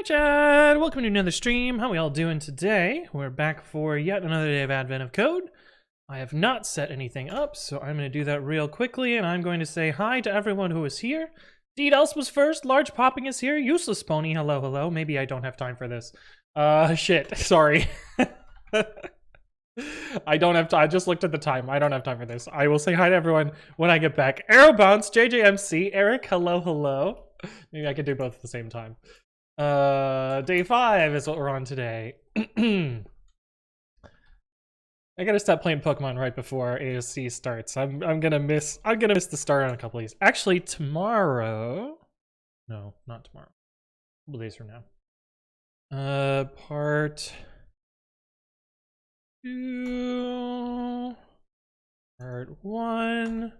Hi Chad, welcome to another stream. How we all doing today? We're back for yet another day of Advent of Code. I have not set anything up, so I'm going to do that real quickly, and I'm going to say hi to everyone who is here. Deed Else was first, Large Popping is here, Useless Pony, hello, hello. Maybe I don't have time for this. Shit, sorry. I don't have time. I just looked at the time. I don't have time for this. I will say hi to everyone when I get back. Arrow Bounce, JJMC, Eric, hello, hello. Maybe I could do both at the same time. Day 5 is what we're on today. I gotta stop playing Pokemon right before ASC starts. I'm gonna miss the start on a couple of these. Actually, tomorrow. No, not tomorrow. A couple days from now. Part 2. Part 1.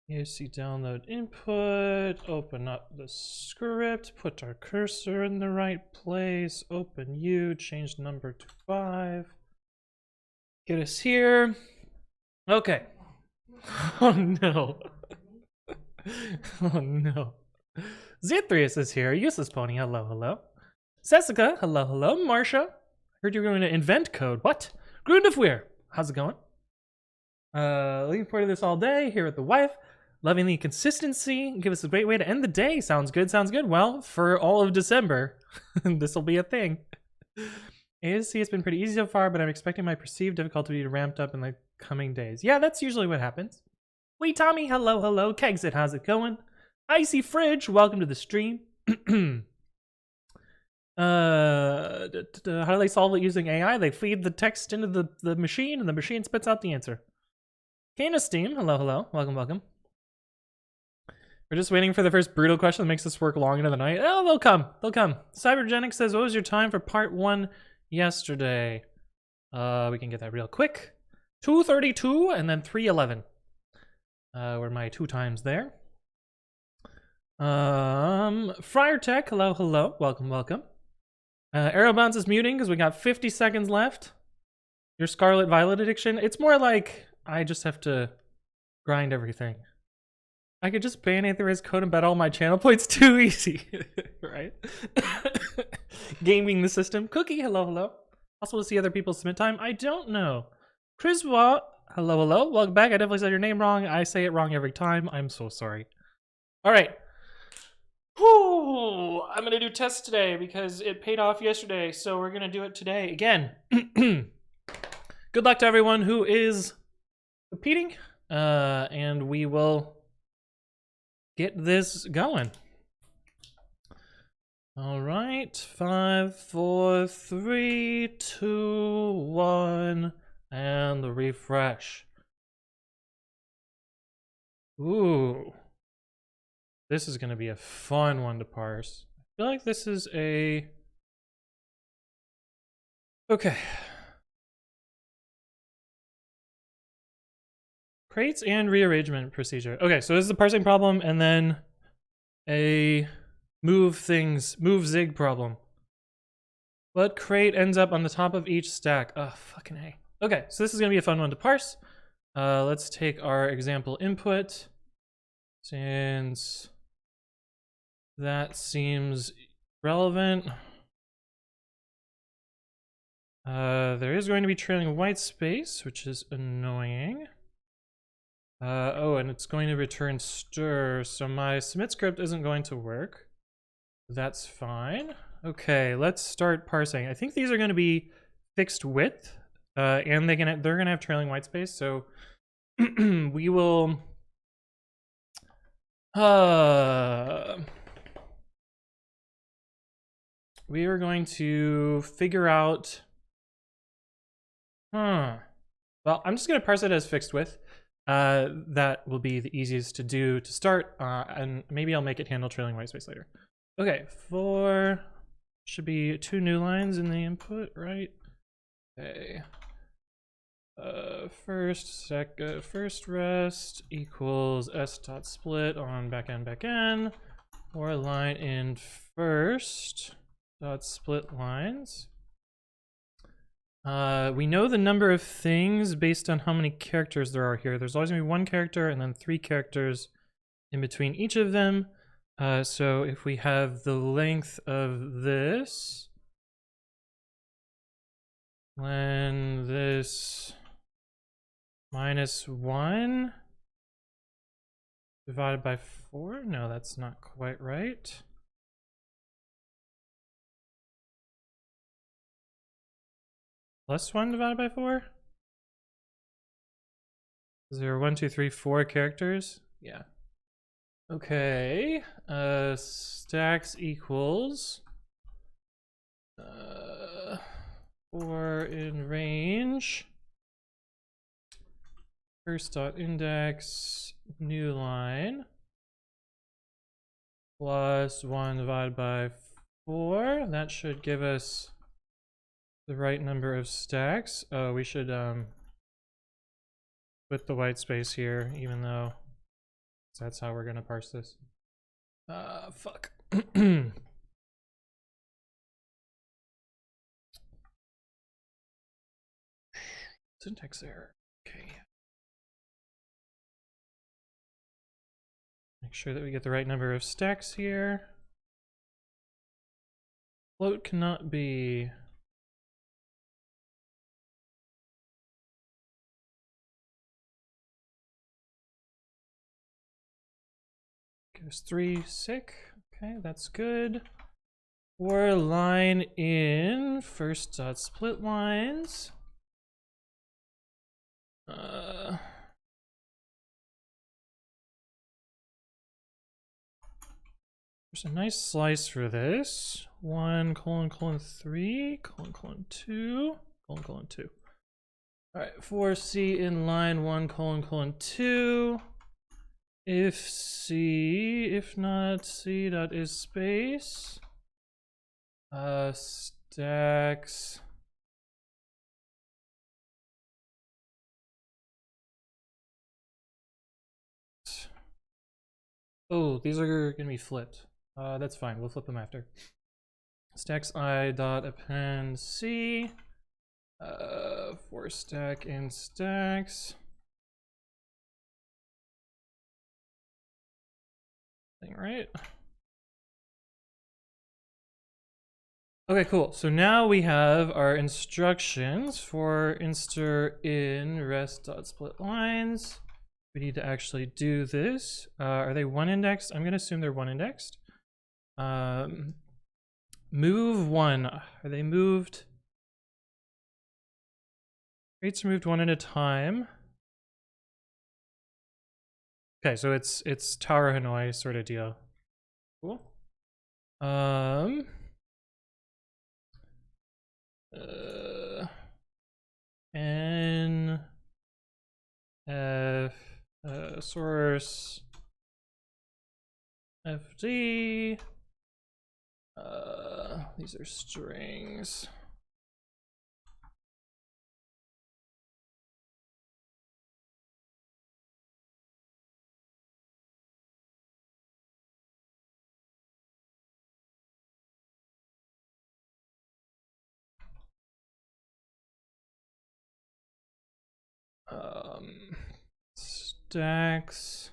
ASC download input, open up the script, put our cursor in the right place, open U, change number to 5. Get us here. Okay. Oh no. Oh no. Zithrius is here. Useless Pony, hello, hello. Sessica, hello, hello. Marsha, heard you were going to invent code. What? Grundifweir, how's it going? Looking forward to this all day here with the wife. Loving the consistency. Give us a great way to end the day. Sounds good, sounds good. Well, for all of December, this will be a thing. ASC has been pretty easy so far, but I'm expecting my perceived difficulty to ramp up in the coming days. Yeah, that's usually what happens. Wee Tommy, hello, hello. Kegsit, how's it going? Icy Fridge, welcome to the stream. How do they solve it using AI? They feed the text into the machine, and the machine spits out the answer. Kana Steam, hello, hello. Welcome, welcome. We're just waiting for the first brutal question that makes us work long into the night. Oh, they'll come. They'll come. Cybergenic says, what was your time for part 1 yesterday? We can get that real quick. 2:32 and then 3:11. Were my 2 times there. Friar Tech, hello, hello. Welcome, welcome. Arrow Bounce is muting because we got 50 seconds left. Your Scarlet Violet addiction? It's more like I just have to grind everything. I could just ban Aether's code and bet all my channel points. Too easy, right? Gaming the system. Cookie, hello, hello. Also to see other people submit time. I don't know. Chriswa, hello, hello. Welcome back. I definitely said your name wrong. I say it wrong every time. I'm so sorry. All right. Whew. I'm going to do tests today because it paid off yesterday. So we're going to do it today again. Good luck to everyone who is competing. And we will get this going. All right, 5, 4, 3, 2, 1, and the refresh. Ooh, this is going to be a fun one to parse. I feel like this is a... Okay. Crates and rearrangement procedure. Okay, so this is a parsing problem and then a move zig problem. What crate ends up on the top of each stack? Oh, fucking A. Okay, so this is gonna be a fun one to parse. Let's take our example input, since that seems relevant. There is going to be trailing white space, which is annoying. Oh, and it's going to return stir, so my submit script isn't going to work. That's fine. Okay, let's start parsing. I think these are going to be fixed width, and they're gonna have trailing white space. So we will. We are going to figure out. Well, I'm just gonna parse it as fixed width. That will be the easiest to do to start, and maybe I'll make it handle trailing white space later. Okay, should be 2 new lines in the input, right? Okay. First rest equals s.split on backend, or line in first dot split lines. We know the number of things based on how many characters there are here. There's always gonna be 1 character and then 3 characters in between each of them. So if we have the length of this, then this minus 1 divided by 4? No, that's not quite right. Plus 1 divided by 4? Is there 1, 2, 3, 4 characters? Yeah. Okay. Stacks equals 4 in range. First dot index, new line, plus 1 divided by 4. That should give us the right number of stacks. Oh, we should put the white space here, even though that's how we're gonna parse this. Fuck. Syntax error. Okay. Make sure that we get the right number of stacks here. Float cannot be. Gives 3 sick. Okay, that's good. For line in first dot split lines. There's a nice slice for this. 1 colon colon 3 colon colon 2 colon colon 2. All right, for C in line 1 colon colon 2. If C, if not C dot is space. Stacks. Oh, these are gonna be flipped. That's fine. We'll flip them after. Stacks I dot append C. For stack in stacks. Right? Okay, cool. So now we have our instructions for inster in rest.splitlines. We need to actually do this. Are they one indexed? I'm gonna assume they're one indexed. Move 1. Are they moved? Rates are moved 1 at a time. Okay, so it's Tower Hanoi sort of deal. Cool. N F source FD. These are strings. Stacks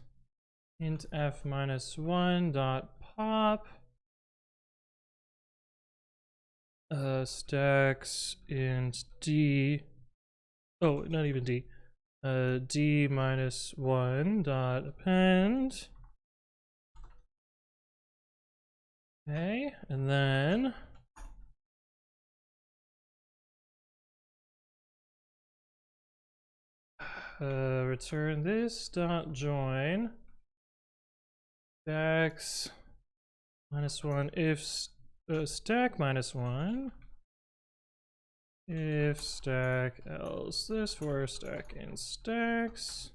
int f minus 1 dot pop. Stacks int d. Oh, not even d. D minus 1 dot append. Okay, and then return this dot join stacks minus 1 if stack minus 1 if stack else this for stack in stacks.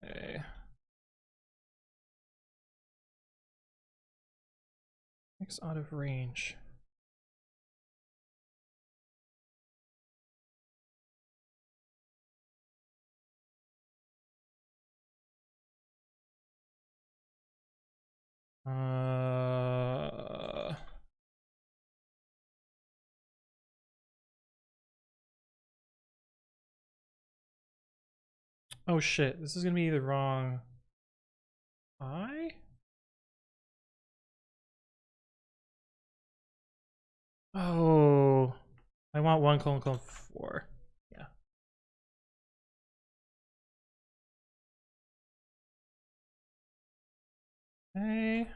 Okay. X out of range. Oh shit, this is gonna be the wrong I? Oh, I want 1:4. Yeah. Okay.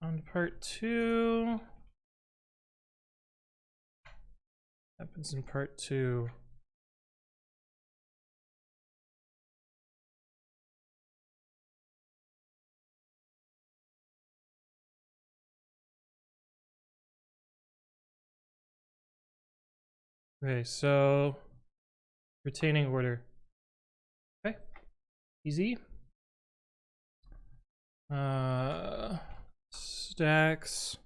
On to part 2. Happens in part 2. Okay, so retaining order. Okay, easy. Stacks.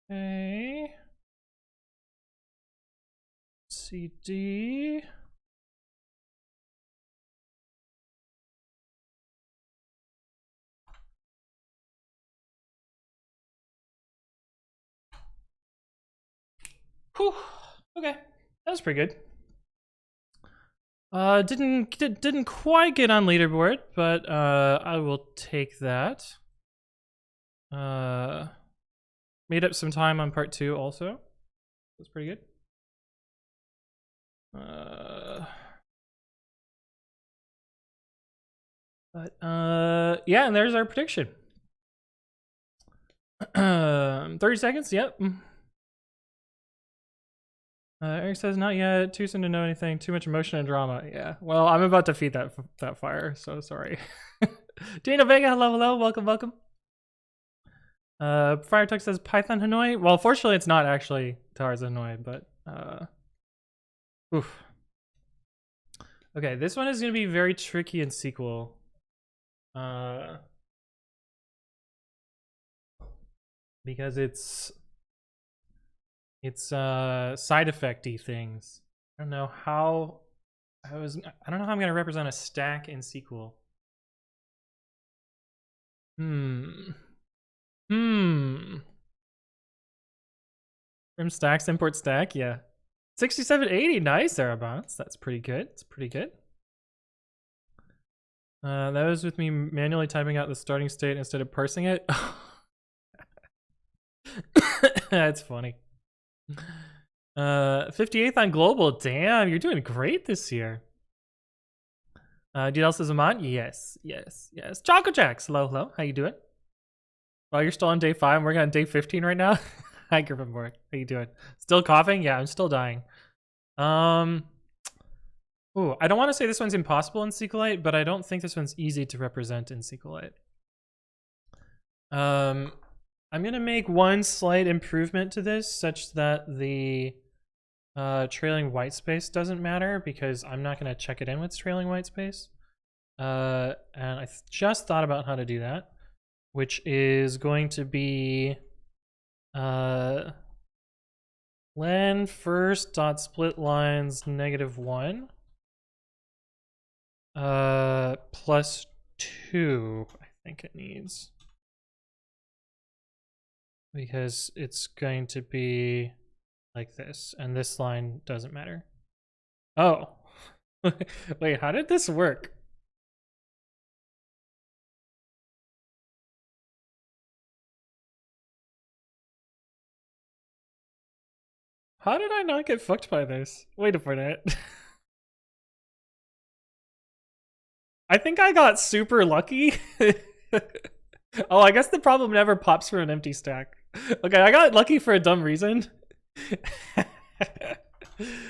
Okay. CD. Whew. Okay, that was pretty good. Didn't quite get on leaderboard, but I will take that. Made up some time on part 2 also. That's pretty good. Yeah, and there's our prediction. 30 seconds, yep. Eric says, not yet, too soon to know anything, too much emotion and drama. Yeah, well, I'm about to feed that fire, so sorry. Dana Vega, hello, welcome. Firetuck says Python Hanoi. Well, fortunately, it's not actually Towers Hanoi, but oof. Okay, this one is gonna be very tricky in SQL. Because it's side effecty things. I don't know how I don't know how I'm gonna represent a stack in SQL. From stacks, import stack, yeah. 6780, nice, Zarabots. That's pretty good. It's pretty good. That was with me manually typing out the starting state instead of parsing it. That's funny. 58th on global. Damn, you're doing great this year. DL says Amon. Yes. Choco Jacks. Hello. How you doing? Well, you're still on day 5. We're on day 15 right now. Hi, Griffinborg. How you doing? Still coughing? Yeah, I'm still dying. Ooh, I don't want to say this one's impossible in SQLite, but I don't think this one's easy to represent in SQLite. I'm gonna make one slight improvement to this, such that the trailing white space doesn't matter, because I'm not gonna check it in with trailing white space. And I just thought about how to do that, which is going to be len first dot split lines -1 plus 2, I think it needs, because it's going to be like this, and this line doesn't matter. Oh, wait, how did this work? How did I not get fucked by this? Wait a minute. I think I got super lucky. Oh, I guess the problem never pops for an empty stack. Okay, I got lucky for a dumb reason.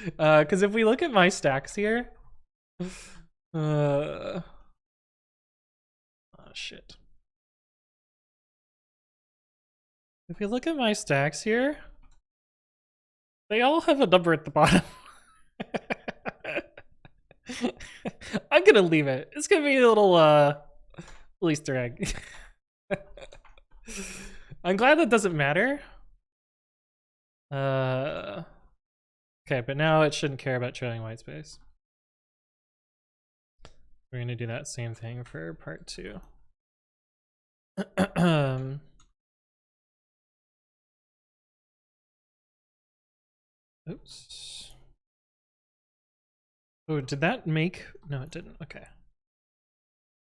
Because if we look at my stacks here, oh shit. If you look at my stacks here, they all have a number at the bottom. I'm gonna leave it. It's gonna be a little Easter egg. I'm glad that doesn't matter, Okay, but now it shouldn't care about trailing white space. We're gonna do that same thing for part 2. Oops. Oh, did that make? No, it didn't. Okay. I was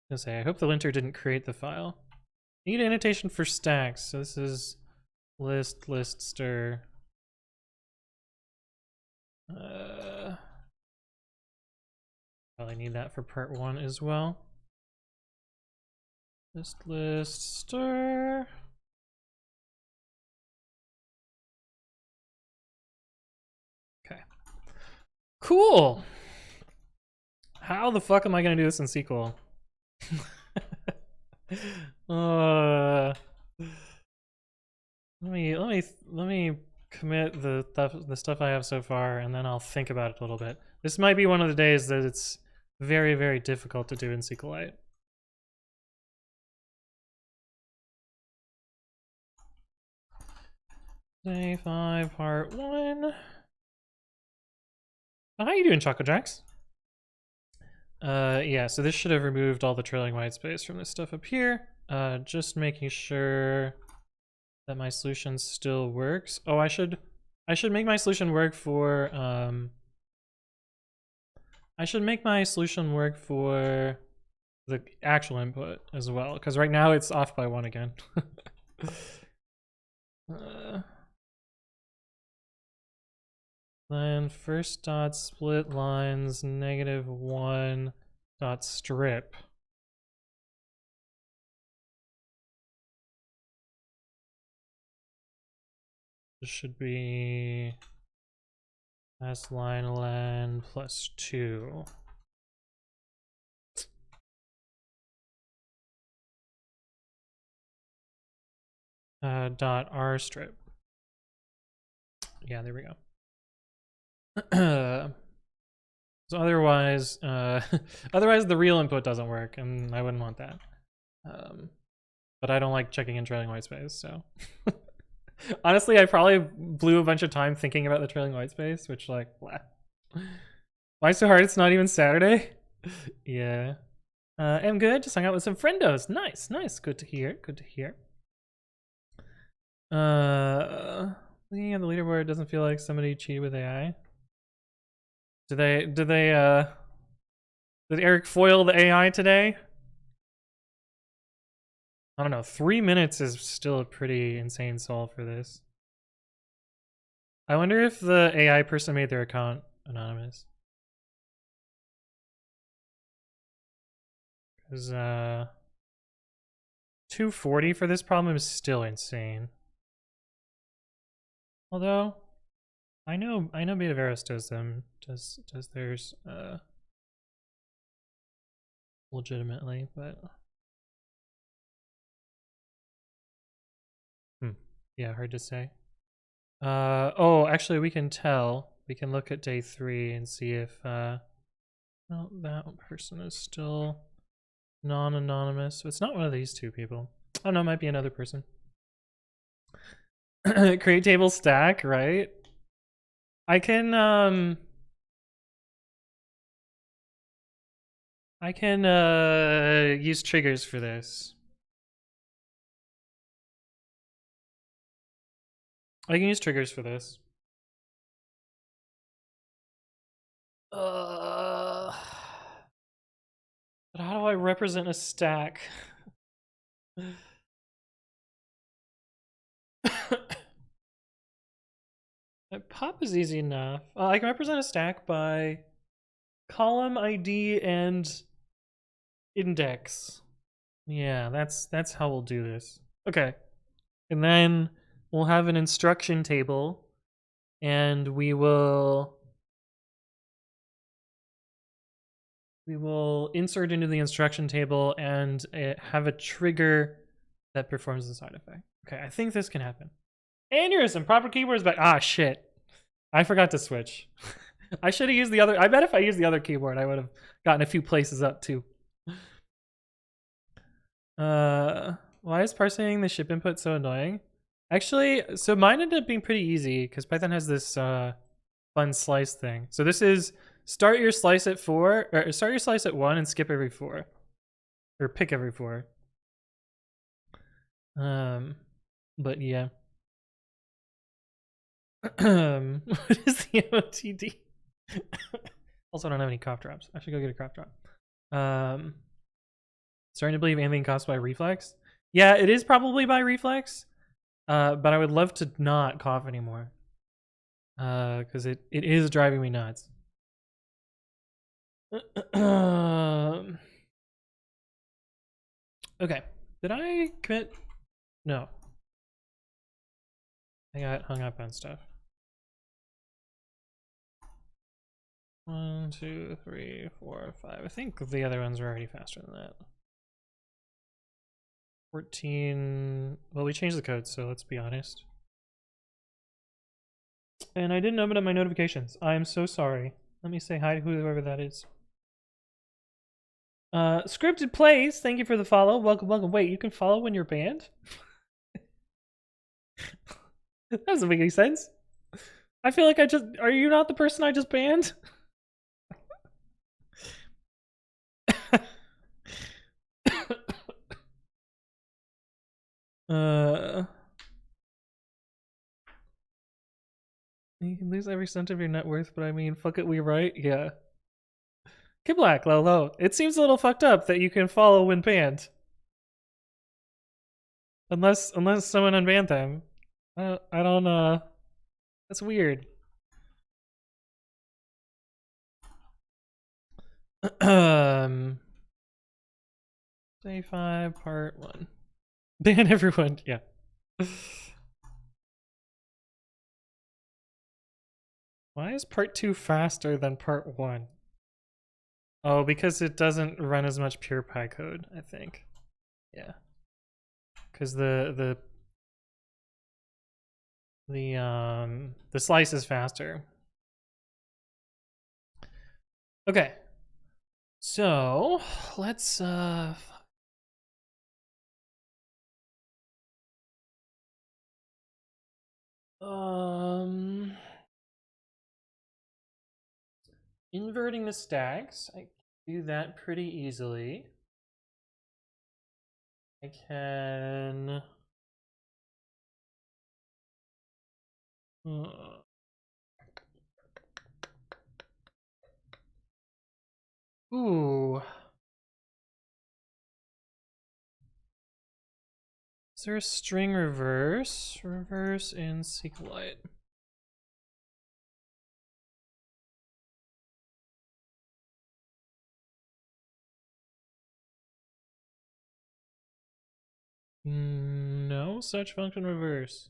gonna say, I hope the linter didn't create the file. Need annotation for stacks. So this is list stir. Probably need that for part 1 as well. List stir. Okay. Cool. How the fuck am I gonna do this in SQL? Let me commit the stuff I have so far, and then I'll think about it a little bit. This might be one of the days that it's very, very difficult to do in SQLite. Day 5, part 1. How you doing, Choco Jacks? Yeah, so this should have removed all the trailing white space from this stuff up here. Just making sure that my solution still works. Oh, I should make my solution work for I should make my solution work for the actual input as well, because right now it's off by 1 again. Then first dot split lines -1 dot strip. This should be last line len plus 2. Dot r strip. Yeah, there we go. So otherwise, otherwise the real input doesn't work, and I wouldn't want that. But I don't like checking in trailing white space, so. Honestly, I probably blew a bunch of time thinking about the trailing white space, which like, why so hard? It's not even Saturday. Yeah. I'm good. Just hung out with some friendos. Nice, nice. Good to hear. Good to hear. Looking at the leaderboard, doesn't feel like somebody cheated with AI. Did Eric foil the AI today? I don't know. 3 minutes is still a pretty insane solve for this. I wonder if the AI person made their account anonymous. Because 240 for this problem is still insane. Although I know Betaveros does them, does theirs legitimately, but yeah, hard to say. Oh, actually we can tell. We can look at day 3 and see if well, that person is still non-anonymous. So it's not one of these 2 people. Oh no, it might be another person. Create table stack, right? I can use triggers for this. I can use triggers for this. But how do I represent a stack? Pop is easy enough. I can represent a stack by column ID and index. Yeah, that's how we'll do this. Okay. And then we'll have an instruction table, and we will insert into the instruction table and have a trigger that performs the side effect. Okay, I think this can happen. Aneurysm, proper keyboards back. Ah, shit. I forgot to switch. I should have used the other. I bet if I used the other keyboard, I would have gotten a few places up too. Why is parsing the ship input so annoying? Actually, so mine ended up being pretty easy because Python has this fun slice thing. So this is start your slice at 4, or start your slice at 1 and skip every 4. Or pick every 4. But yeah. What is the MOTD? Also, I don't have any cough drops. I should go get a cough drop. Starting to believe anything caused by reflex. Yeah, it is probably by reflex. But I would love to not cough anymore. Because it is driving me nuts. Okay. Did I commit? No. I got hung up on stuff. 1, 2, 3, 4, 5. I think the other ones are already faster than that. 14. Well, we changed the code, so let's be honest. And I didn't open up my notifications. I'm so sorry. Let me say hi to whoever that is. Scripted Plays, thank you for the follow. Welcome, welcome. Wait, you can follow when you're banned? That doesn't make any sense. I feel like are you not the person I just banned? You can lose every cent of your net worth, but I mean, fuck it, we right? Yeah. Kid Black, low. It seems a little fucked up that you can follow when banned. Unless someone unbanned them. I don't, that's weird. Day 5, part 1. Ban everyone, yeah. Why is part 2 faster than part 1? Oh, because it doesn't run as much PurePy code, I think. Yeah. Because the slice is faster. Okay. So, let's inverting the stacks, I can do that pretty easily. I can ooh. Is there a string reverse? Reverse in sqlite. No such function reverse.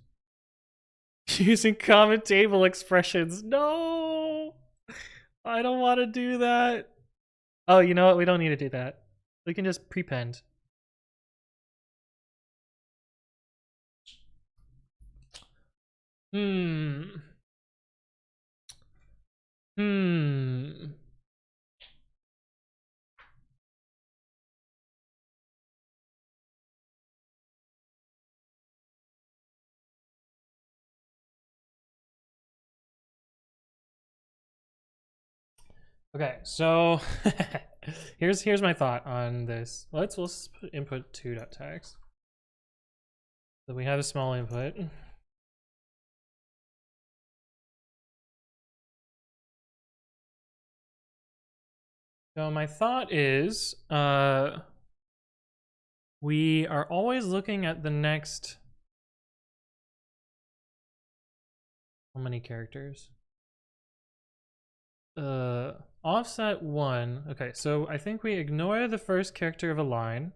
Using common table expressions. No! I don't want to do that. Oh, you know what? We don't need to do that. We can just prepend. Okay, so here's my thought on this. Let's put input 2.tags. So we have a small input. So my thought is we are always looking at the next, how many characters? Offset 1. Okay, so I think we ignore the first character of a line.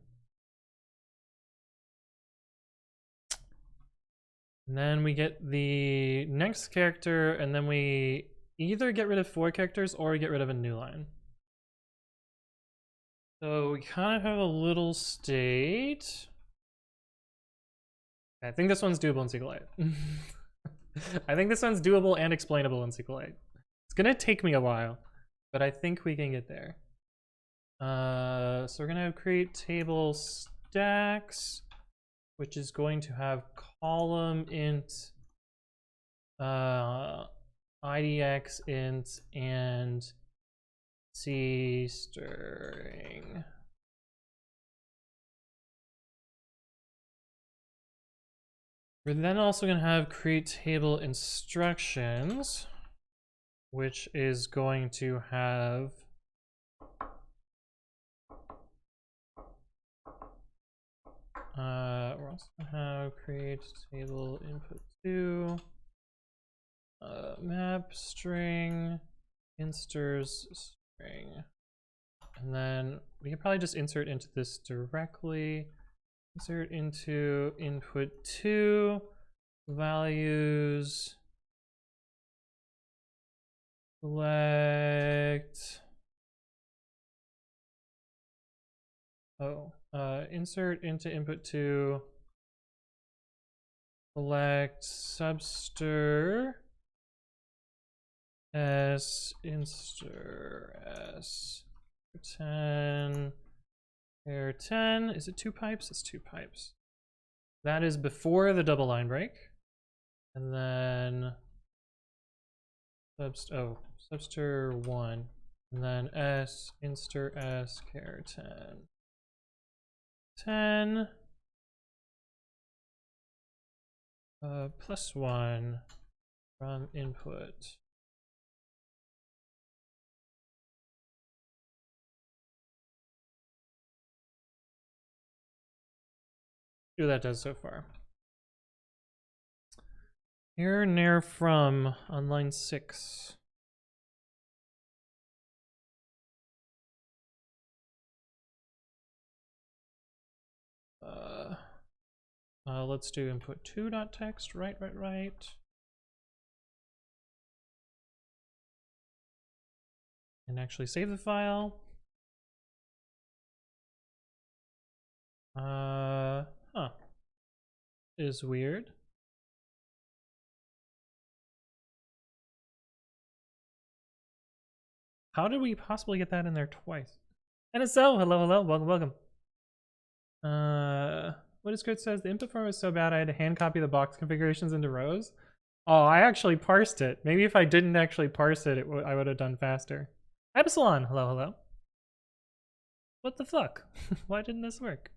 And then we get the next character, and then we either get rid of 4 characters or we get rid of a new line. So we kind of have a little state. I think this one's doable in SQLite. I think this one's doable and explainable in SQLite. It's gonna take me a while, but I think we can get there. So we're gonna create table stacks. which is going to have column int, idx int, and c string. We're then also going to have create table instructions, which is going to have we're also going to have create table input 2 map string insters string, and then we can probably just insert into this directly. Insert into input 2 values select insert into input 2 select subster s inster s 10 pair 10. Is it 2 pipes? It's 2 pipes. That is before the double line break. And then subster 1. And then s inster s char 10. 10 plus 1 from input. See what that does so far. Here, near from on line 6. Let's do input 2.text, right. And actually save the file. Is weird. How did we possibly get that in there twice? NSO, hello, welcome. What is good says the input form was so bad I had to hand copy the box configurations into rows. Oh, I actually parsed it. Maybe if I didn't actually parse it, I would have done faster. Epsilon, hello. What the fuck? Why didn't this work?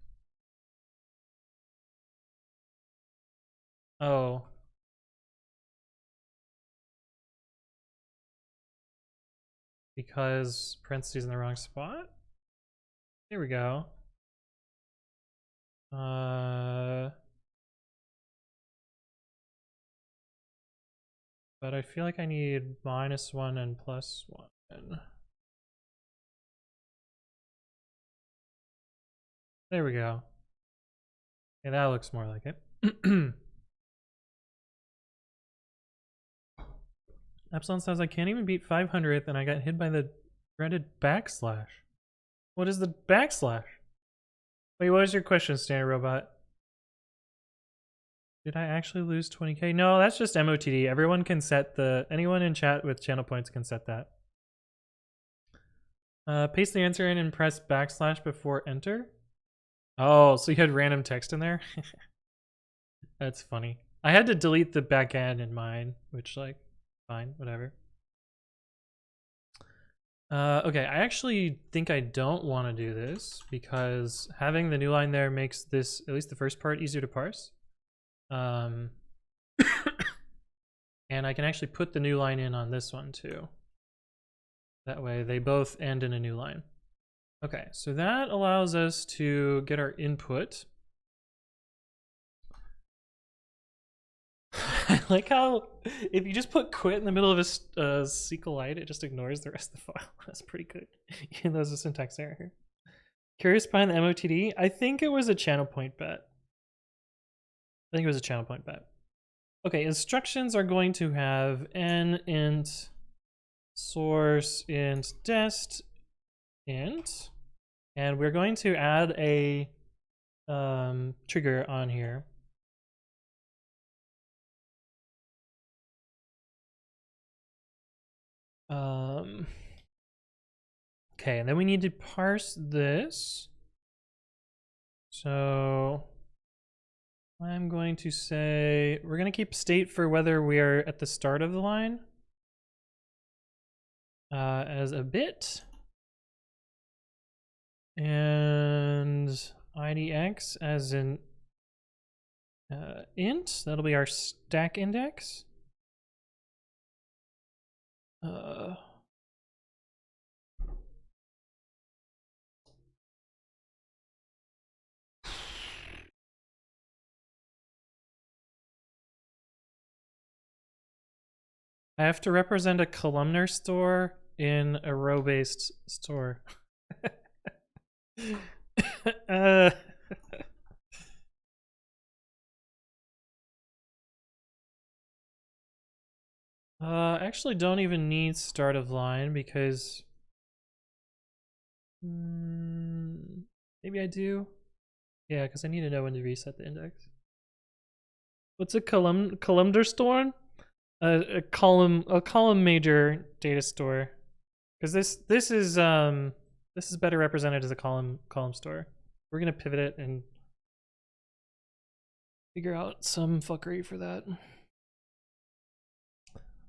Oh. Because parentheses in the wrong spot? There we go. But I feel like I need -1 and +1. There we go. Yeah, that looks more like it. Epsilon says I can't even beat 500th and I got hit by the dreaded backslash. What is the backslash? Wait, what was your question, Standard Robot? Did I actually lose 20k? No, that's just MOTD. Everyone can set anyone in chat with channel points can set that. Paste the answer in and press backslash before enter. Oh, so you had random text in there? That's funny. I had to delete the backend in mine, which like, fine, whatever. Okay, I actually think I don't want to do this because having the new line there makes this, at least the first part, easier to parse. And I can actually put the new line in on this one too. That way they both end in a new line. Okay, so that allows us to get our input. I like how if you just put quit in the middle of a sqlite, it just ignores the rest of the file. That's pretty good. Even though there's a syntax error here. Curious behind the MOTD? I think it was a channel point bet. Okay, instructions are going to have n int source int dest int, and we're going to add a trigger on here. Okay, and then we need to parse this. So I'm going to say we're going to keep state for whether we are at the start of the line as a bit, and idx as an int. That'll be our stack index. I have to represent a columnar store in a row-based store. Actually don't even need start of line because maybe I do. Yeah, because I need to know when to reset the index. What's a columnar store? A column major data store, because this is better represented as a column store. We're gonna pivot it and figure out some fuckery for that.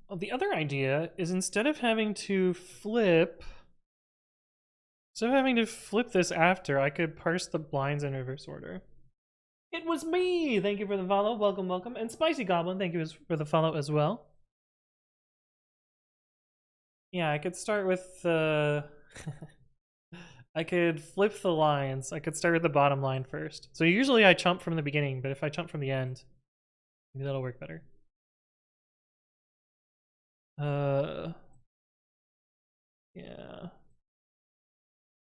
Well, the other idea is instead of having to flip this after, I could parse the blinds in reverse order. It was me! Thank you for the follow. Welcome, welcome. And Spicy Goblin, thank you for the follow as well. Yeah, I could start with I could flip the lines. I could start with the bottom line first. So usually I chump from the beginning, but if I chump from the end, maybe that'll work better. Yeah.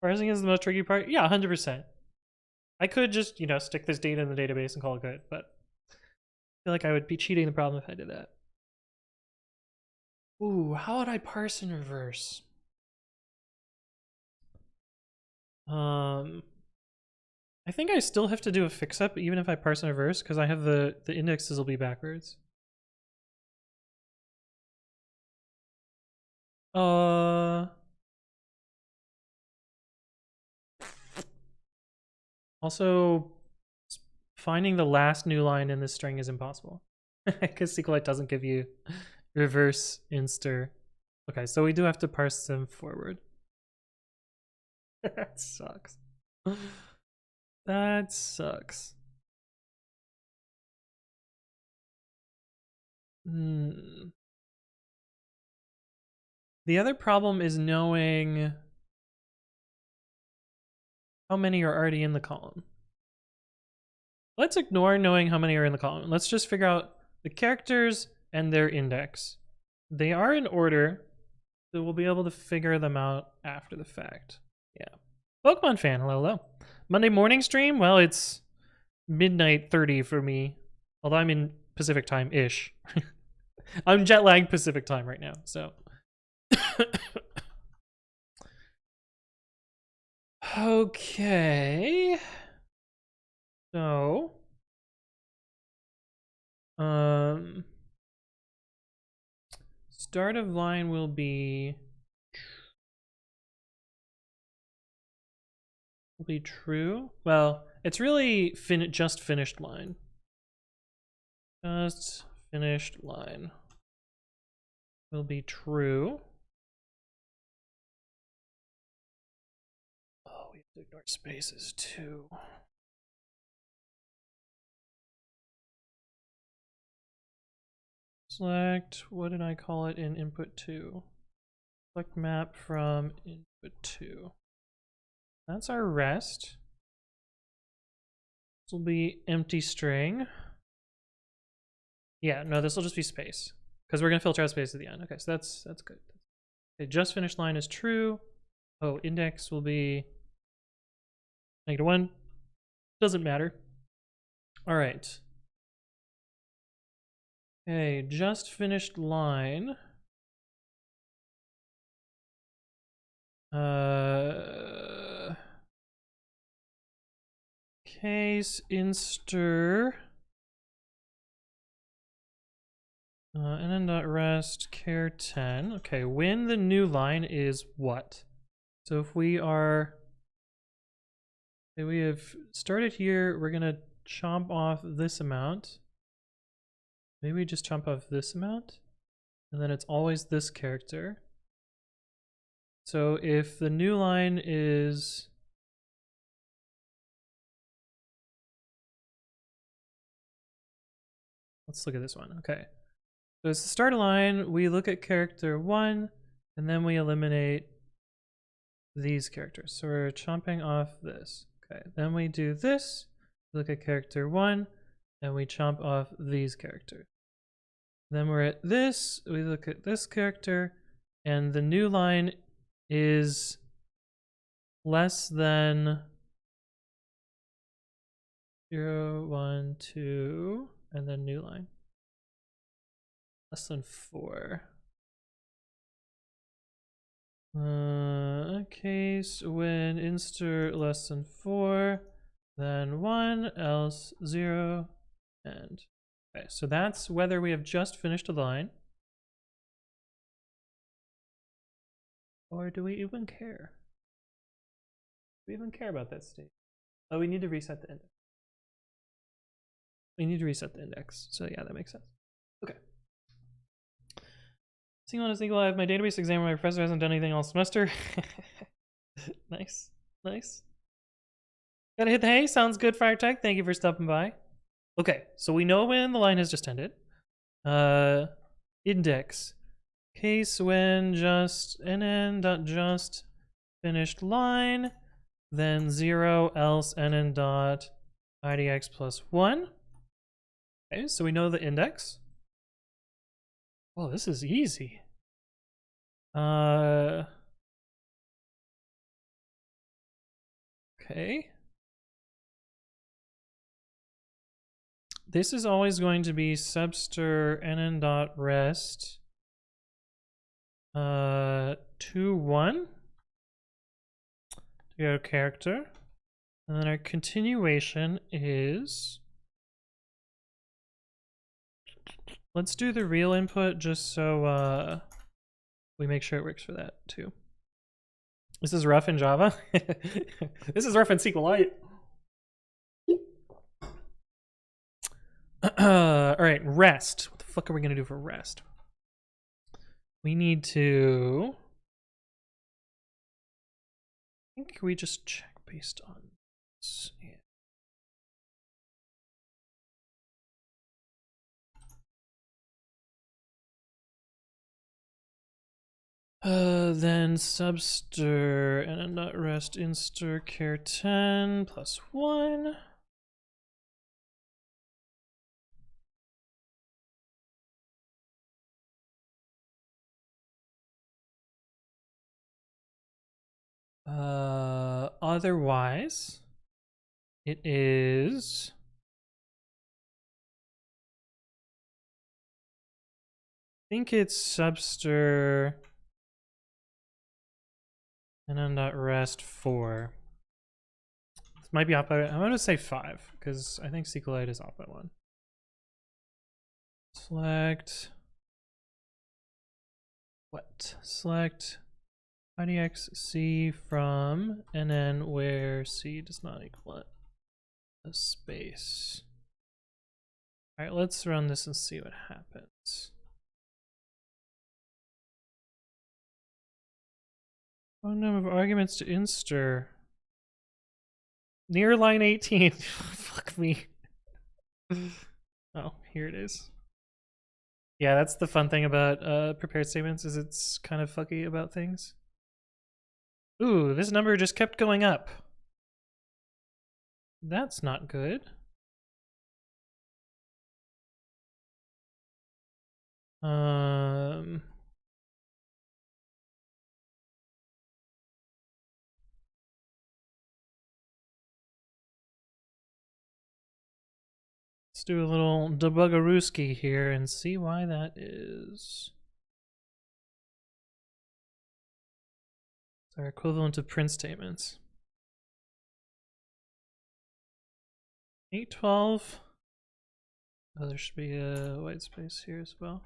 Parsing is the most tricky part? Yeah, 100%. I could just, you know, stick this data in the database and call it good, but I feel like I would be cheating the problem if I did that. Ooh, how would I parse in reverse? I think I still have to do a fix-up even if I parse in reverse, because I have the indexes will be backwards. Also, finding the last new line in this string is impossible because SQLite doesn't give you reverse inster. Okay, so we do have to parse them forward. That sucks. That sucks. The other problem is knowing how many are already in the column. Let's ignore knowing how many are in the column. Let's just figure out the characters and their index. They are in order, so we'll be able to figure them out after the fact. Yeah. Pokemon fan, hello, hello. Monday morning stream? Well, it's midnight 30 for me. Although I'm in Pacific time-ish. I'm jet-lagged Pacific time right now, so. Okay. So. Start of line will be true. Well, it's really just finished line. Just finished line will be true. Oh, we have to ignore spaces too. Select, what did I call it in input 2? Select map from input 2. That's our rest. This will be empty string. Yeah, no, this will just be space because we're gonna filter out space at the end. Okay, so that's good. Okay, just finished line is true. Oh, index will be -1. Doesn't matter. All right. Okay, just finished line. Case inster. nn.rest char 10. Okay, when the new line is what? So if we are, okay, we have started here, we're gonna chomp off this amount. Maybe we just chomp off this amount, and then it's always this character. So if the new line is let's look at this one. Okay. So it's the start line, we look at character 1, and then we eliminate these characters. So we're chomping off this. Okay. Then we do this, look at character 1, and we chomp off these characters. Then we're at this, we look at this character, and the new line is less than 0, 1, 2, and then new line. Less than 4. Case when inster less than 4, then 1, else 0, and okay, so that's whether we have just finished a line. Or do we even care? Do we even care about that state? Oh, we need to reset the index. We need to reset the index. So yeah, that makes sense. Okay. Single on a single, I have my database exam where my professor hasn't done anything all semester. Nice, nice. Gotta hit the hay. Sounds good, FireTech. Thank you for stopping by. Okay, so we know when the line has just ended. Index. Case when just nn.just finished line, then 0 else nn dot idx plus 1. Okay, so we know the index. Oh, this is easy. Okay. This is always going to be subster nn.rest 2.1 to go character. And then our continuation is, let's do the real input just so we make sure it works for that too. This is rough in Java. This is rough in SQLite. All right, rest. What the fuck are we gonna do for rest? We need to, I think we just check based on this. Yeah. Then subster and not rest inster char 10 plus 1. Otherwise, it is I think it's subster and then dot rest 4. This might be off by, I'm gonna say 5 because I think SQLite is off by 1. Select what? Select IDX C from NN where C does not equal a space. All right, let's run this and see what happens. Number of arguments to inster. Near line 18. Fuck me. Oh, here it is. Yeah, that's the fun thing about prepared statements, is it's kind of fucky about things. Ooh, this number just kept going up. That's not good. Let's do a little debuggerooski here and see why that is. It's our equivalent of print statements. 812. Oh, there should be a white space here as well.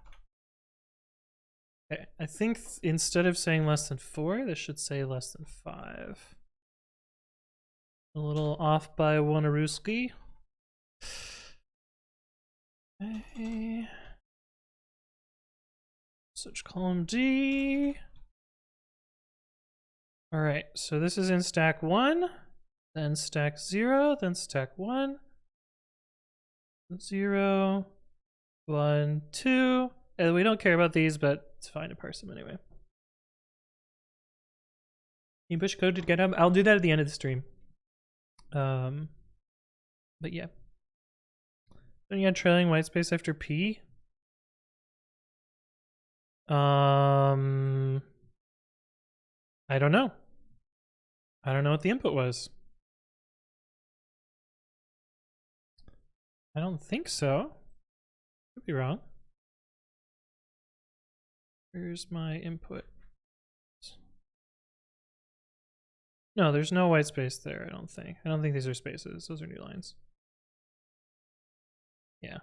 Okay, I think instead of saying less than 4, this should say less than 5. A little off by one-arooski. Okay. Search column D. All right, so this is in stack 1, then stack 0, then stack 1, 0, 1, 2. And we don't care about these, but it's fine to parse them anyway. Can you push code to GitHub? I'll do that at the end of the stream. But yeah. Then you had trailing white space after P. I don't know. I don't know what the input was. I don't think so. Could be wrong. Where's my input? No, there's no white space there, I don't think. I don't think these are spaces. Those are new lines. Yeah,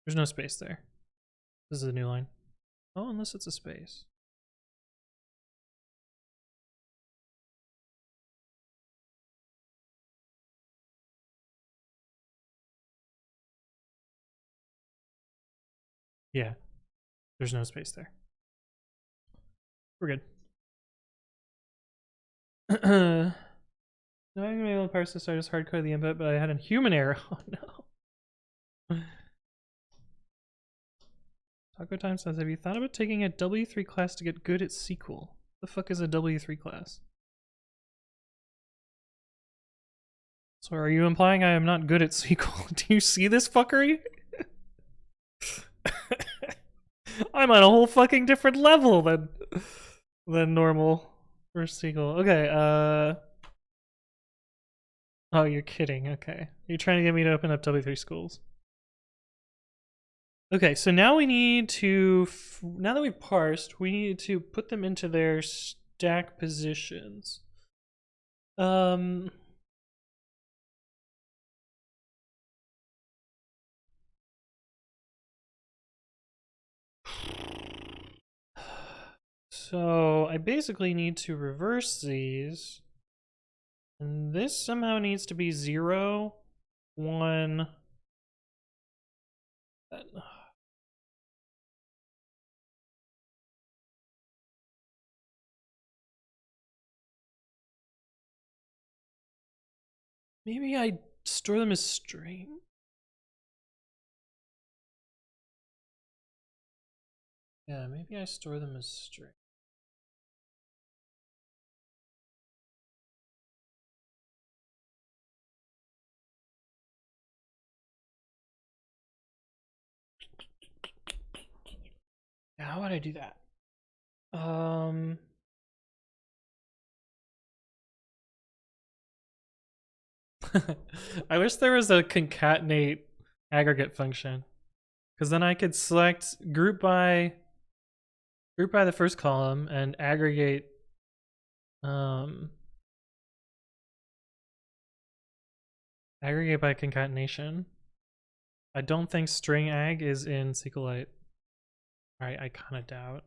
there's no space there. This is a new line. Oh, unless it's a space. Yeah, there's no space there. We're good. No, I'm gonna be able to parse this. I just hardcoded the input, but I had a human error. Oh no. Taco Time says, have you thought about taking a W3 class to get good at SQL? The fuck is a W3 class? So are you implying I am not good at SQL? Do you see this fuckery? I'm on a whole fucking different level than normal for SQL. Okay, oh, you're kidding. Okay. You're trying to get me to open up W3 schools. Okay, so now we need to, now that we've parsed, we need to put them into their stack positions. So I basically need to reverse these. And this somehow needs to be 0, 1. Maybe I store them as string. Yeah, maybe I store them as string. Yeah, how would I do that? I wish there was a concatenate aggregate function, because then I could select group by the first column and aggregate aggregate by concatenation. I don't think string ag is in SQLite. Alright, I kind of doubt.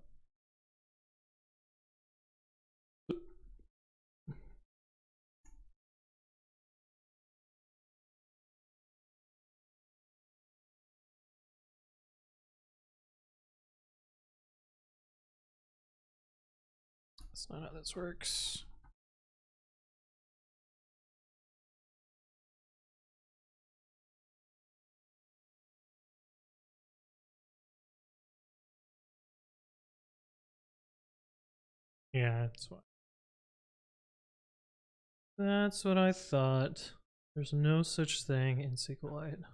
That's not how this works. Yeah, that's what I thought. There's no such thing in SQLite.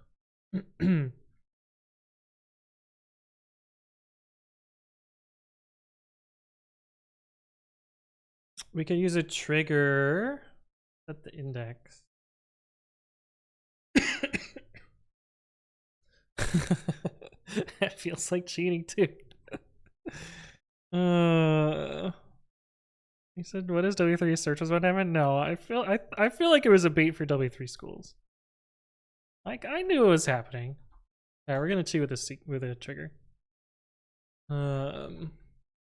We could use a trigger at the index. It feels like cheating too. He said, "What is W3 search was what happened?" No, I feel like it was a bait for W3 schools. Like I knew it was happening. Alright, we're gonna cheat with a trigger. I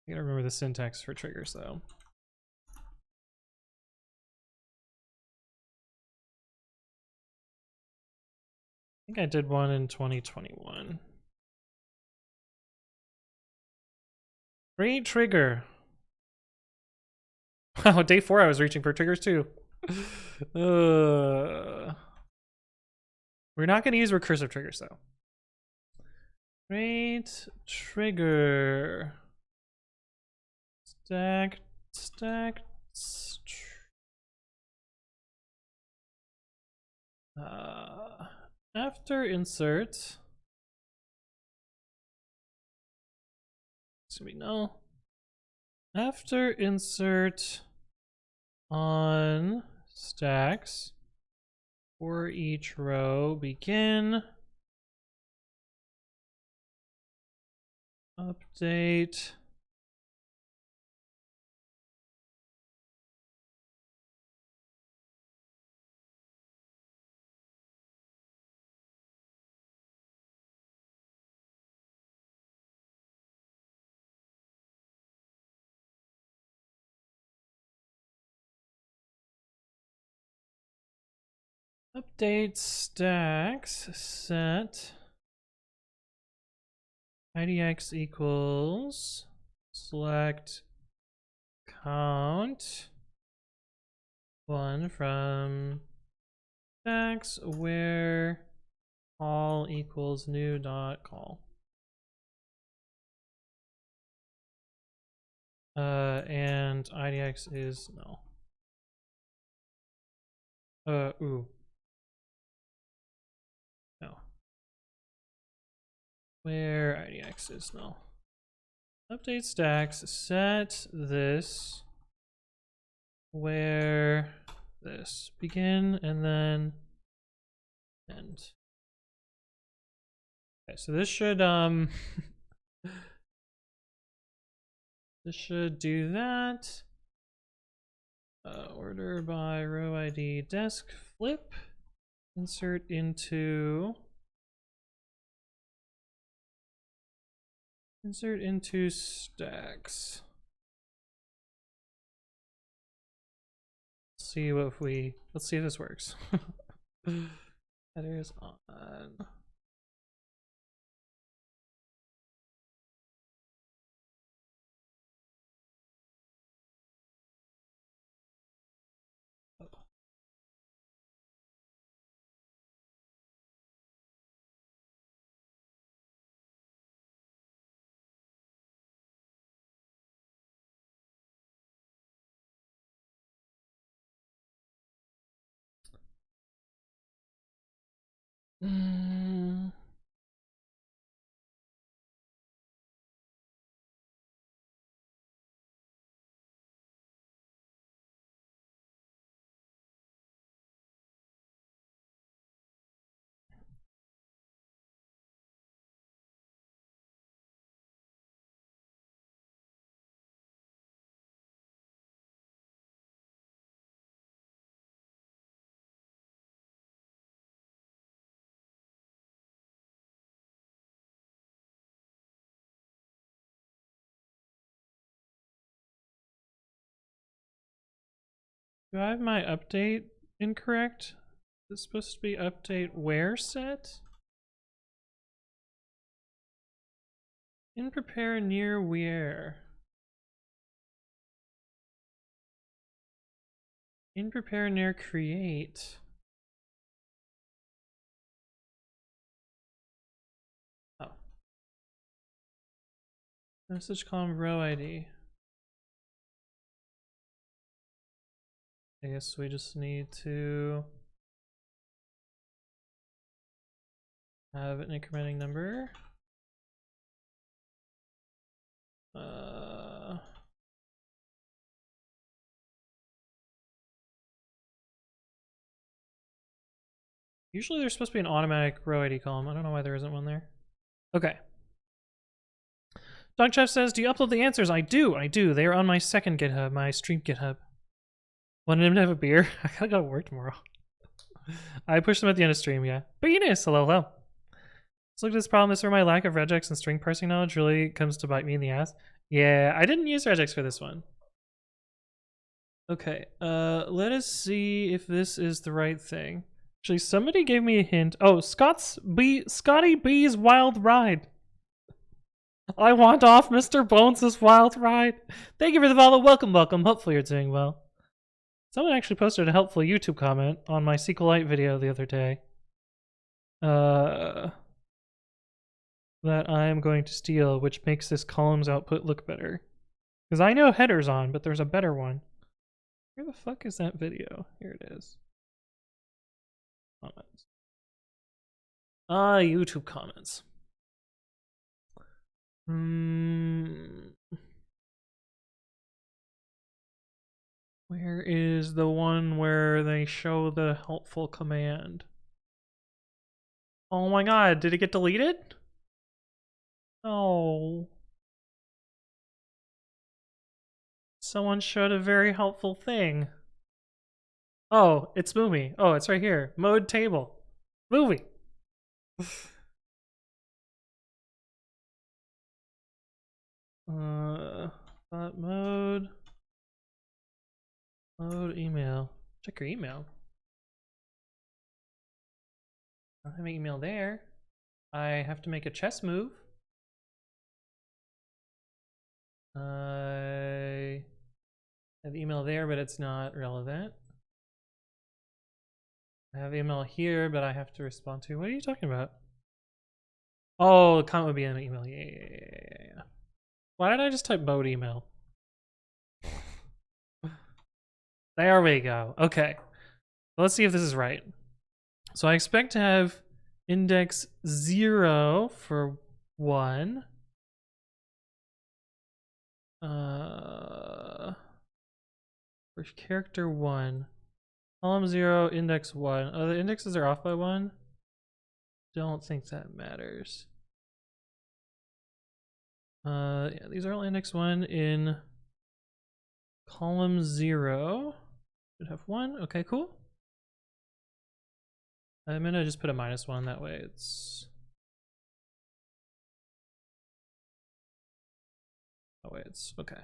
gotta remember the syntax for triggers though. I think I did one in 2021. Great trigger. Wow, day 4 I was reaching for triggers too. We're not going to use recursive triggers though. Great trigger. Stack. After insert, it's gonna be null. After insert on stacks for each row, begin update stacks set idx equals select count 1 from stacks where all equals new dot call. And idx is null. Ooh. No. Where idx is null. Update stacks, set this where this begin and then end. Okay, so this should this should do that. Order by row ID desk flip. Insert into stacks. Let's see if this works. Headers on. Do I have my update incorrect? Is it supposed to be update where set? In prepare near where? In prepare near create. Oh. Message column row ID. I guess we just need to have an incrementing number. Usually there's supposed to be an automatic row ID column. I don't know why there isn't one there. Okay. Dog Chef says, do you upload the answers? I do. They are on my second GitHub, my stream GitHub. Wanted him to have a beer? I gotta go to work tomorrow. I pushed them at the end of stream, yeah. But Eunice, hello. Let's look at this problem. This is where my lack of regex and string parsing knowledge really comes to bite me in the ass. Yeah, I didn't use regex for this one. Okay, let us see if this is the right thing. Actually, somebody gave me a hint. Oh, Scotty B's Wild Ride. I want off Mr. Bones' Wild Ride. Thank you for the follow. Welcome, welcome. Hopefully you're doing well. Someone actually posted a helpful YouTube comment on my sqlite video the other day. That I am going to steal, which makes this columns output look better. Because I know header's on, but there's a better one. Where the fuck is that video? Here it is. Comments. YouTube comments. Where is the one where they show the helpful command? Oh my god, did it get deleted? Oh. Someone showed a very helpful thing. Oh, it's Moomy. Oh, it's right here. Mode table. Movie. Mode. Mode email. Check your email. I don't have an email there. I have to make a chess move. I have email there, but it's not relevant. I have email here, but I have to respond to. What are you talking about? Oh, the comment would be in the email. Yeah. Why did I just type mode email? There we go. Okay. Let's see if this is right. So I expect to have index 0 for 1. For character 1. Column 0, index 1. Oh, the indexes are off by 1? Don't think that matters. Yeah, these are all index 1 in column 0. Should have 1. Okay, cool. I'm gonna just put a -1, that way it's... Oh wait, it's okay.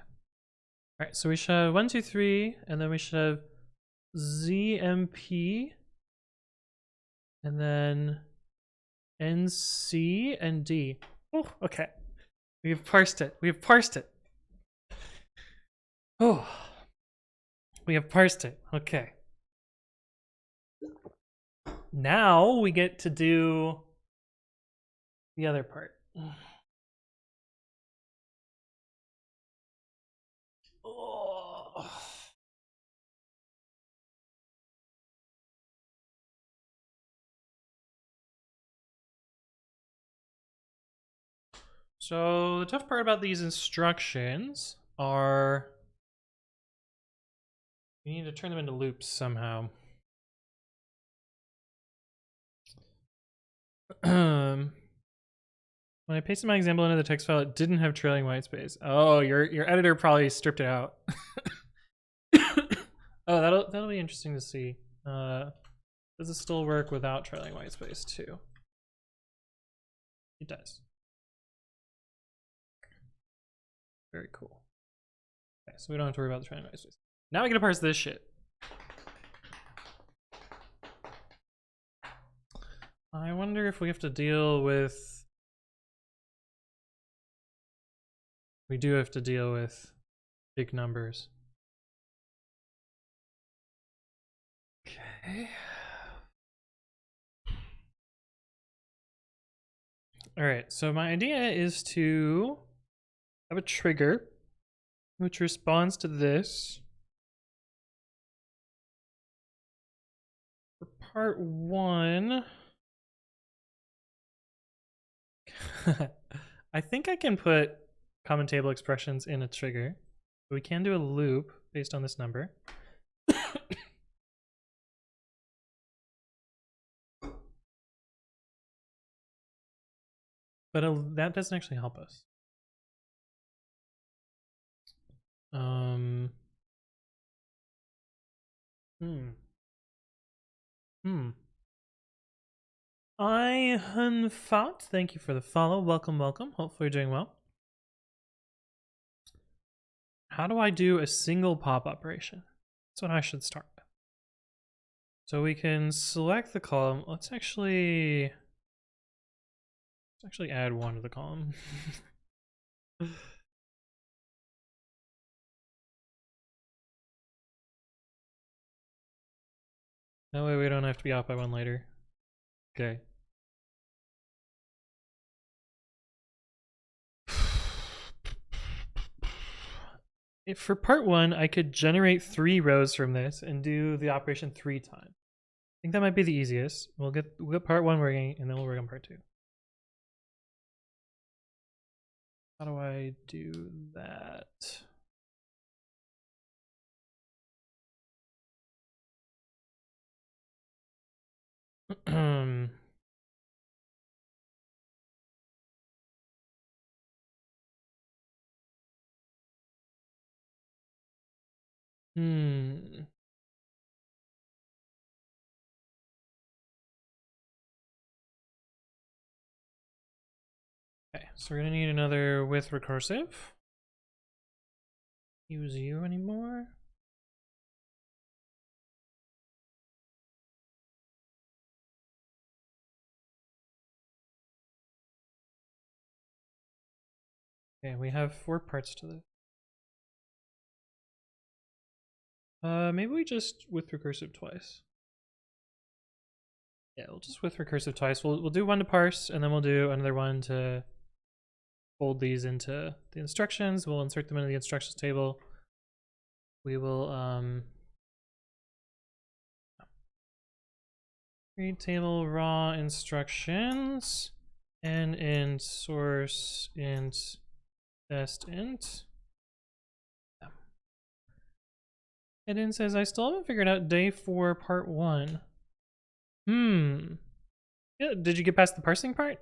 Alright, so we should have 1, 2, 3, and then we should have ZMP, and then NC and D. Oh, okay. We have parsed it. We have parsed it. Oh, we have parsed it. Okay. Now we get to do the other part. Oh. So the tough part about these instructions are we need to turn them into loops somehow. When I pasted my example into the text file, it didn't have trailing white space. Oh, your editor probably stripped it out. Oh, that'll be interesting to see. Does it still work without trailing white space too? It does. Very cool. Okay, so we don't have to worry about the trailing white space. Now we gotta parse this shit. I wonder if we have to deal with... We do have to deal with big numbers. Okay. All right, so my idea is to have a trigger which responds to this. For part 1, I think I can put common table expressions in a trigger. We can do a loop based on this number. But that doesn't actually help us. I Hunfot, thank you for the follow. Welcome, welcome. Hopefully you're doing well. How do I do a single pop operation? That's what I should start with. So we can select the column. Let's actually add one to the column. That way we don't have to be off by one later. Okay. If for part one, I could generate 3 rows from this and do the operation 3 times. I think that might be the easiest. We'll get part one working, and then we'll work on part 2. How do I do that? Okay, so we're gonna need another with recursive. Use you anymore? Okay, we have 4 parts to this. Maybe we just with recursive twice. Yeah, we'll just with recursive twice. We'll do one to parse, and then we'll do another one to fold these into the instructions. We'll insert them into the instructions table. We will read table raw instructions and int source int test int. It then says I still haven't figured out day 4 part 1. Yeah, did you get past the parsing part?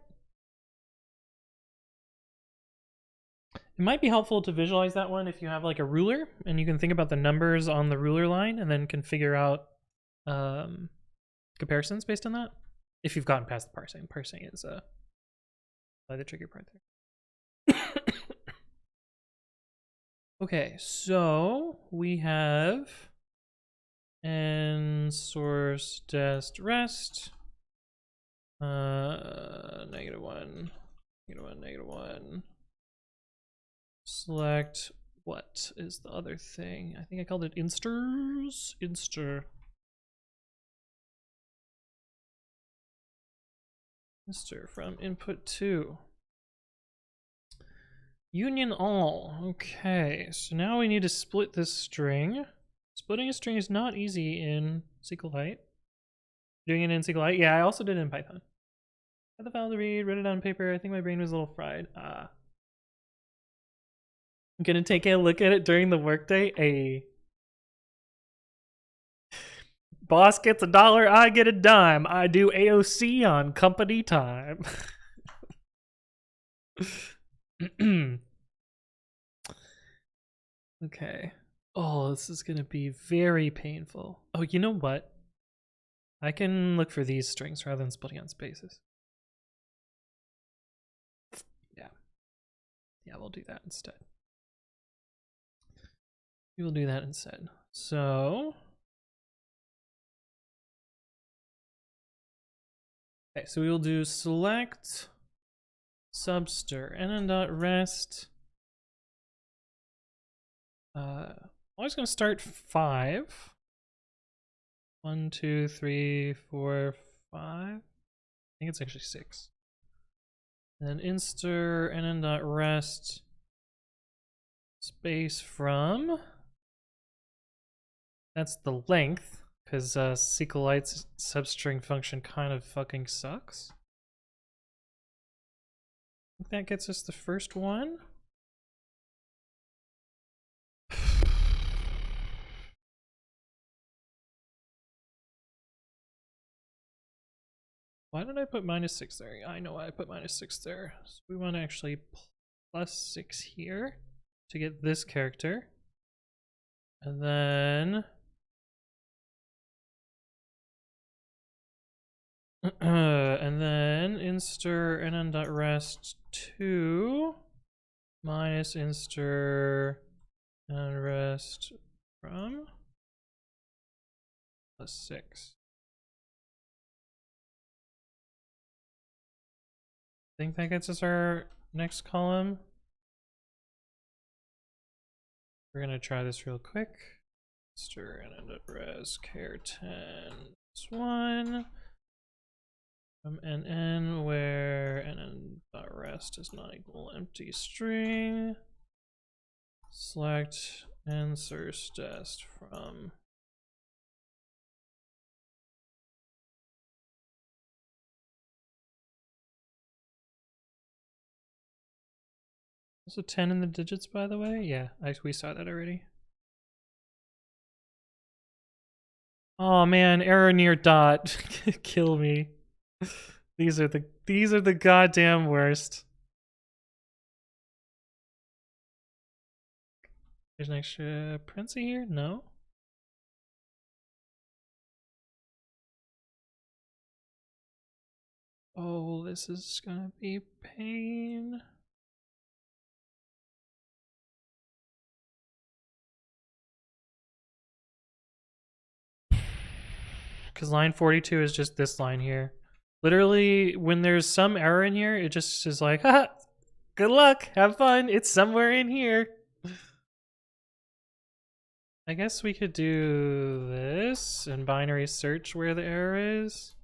It might be helpful to visualize that one if you have like a ruler and you can think about the numbers on the ruler line and then can figure out comparisons based on that. If you've gotten past the parsing. Parsing is the tricky part there. Okay, so we have and source dest rest -1, -1. Select what is the other thing? I think I called it insters. Inster from input 2. Union all. Okay, so now we need to split this string. Splitting a string is not easy in SQLite. Doing it in SQLite? Yeah, I also did it in Python. Got the file to read, wrote it on paper. I think my brain was a little fried. I'm gonna take a look at it during the workday. Boss gets $1, I get a dime. I do AOC on company time. Okay. Oh, this is gonna be very painful. Oh, you know what? I can look for these strings rather than splitting on spaces. Yeah, we'll do that instead. We will do that instead. So, okay, so we will do select subster nn.rest. I'm always going to start 5. 1, 2, 3, 4, 5. I think it's actually 6. Then inster nn.rest space from. That's the length, because SQLite's substring function kind of fucking sucks. I think that gets us the first one. Why did I put -6 there? I know why I put -6 there. So we want to actually +6 here to get this character. And then inster nn.rest 2 minus inster nn rest from +6. think that gets us our next column. We're gonna try this real quick. Stir and.res char 10 is 1 from nn where nn.rest is not equal empty string. Select and source dest from is a 10 in the digits, by the way? Yeah, we saw that already. Oh man, error near dot. Kill me. These are the goddamn worst. There's an extra parenthesis here? No. Oh, this is gonna be pain. Because line 42 is just this line here. Literally, when there's some error in here, it just is like, ha, good luck, have fun, it's somewhere in here. I guess we could do this and binary search where the error is.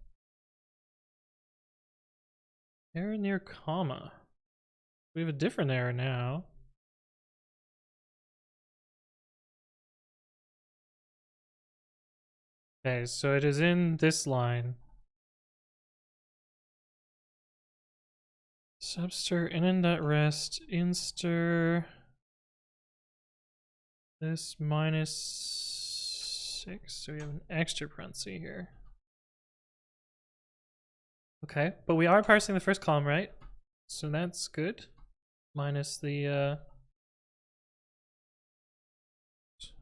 Error near comma. We have a different error now. Okay, so it is in this line. Substir nn.rest instir this -6, so we have an extra parenthesis here. Okay, but we are parsing the first column, right? So that's good. Minus the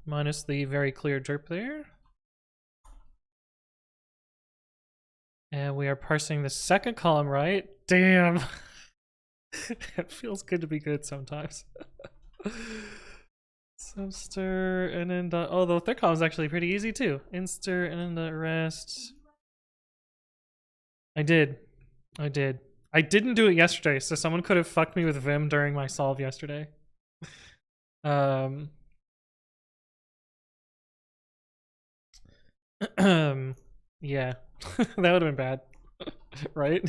very clear derp there. And we are parsing the second column, right? Damn. It feels good to be good sometimes. Substir and then oh, the third column is actually pretty easy too. Instir and then the rest. I did. I didn't do it yesterday, so someone could have fucked me with Vim during my solve yesterday. Yeah. That would have been bad. Right?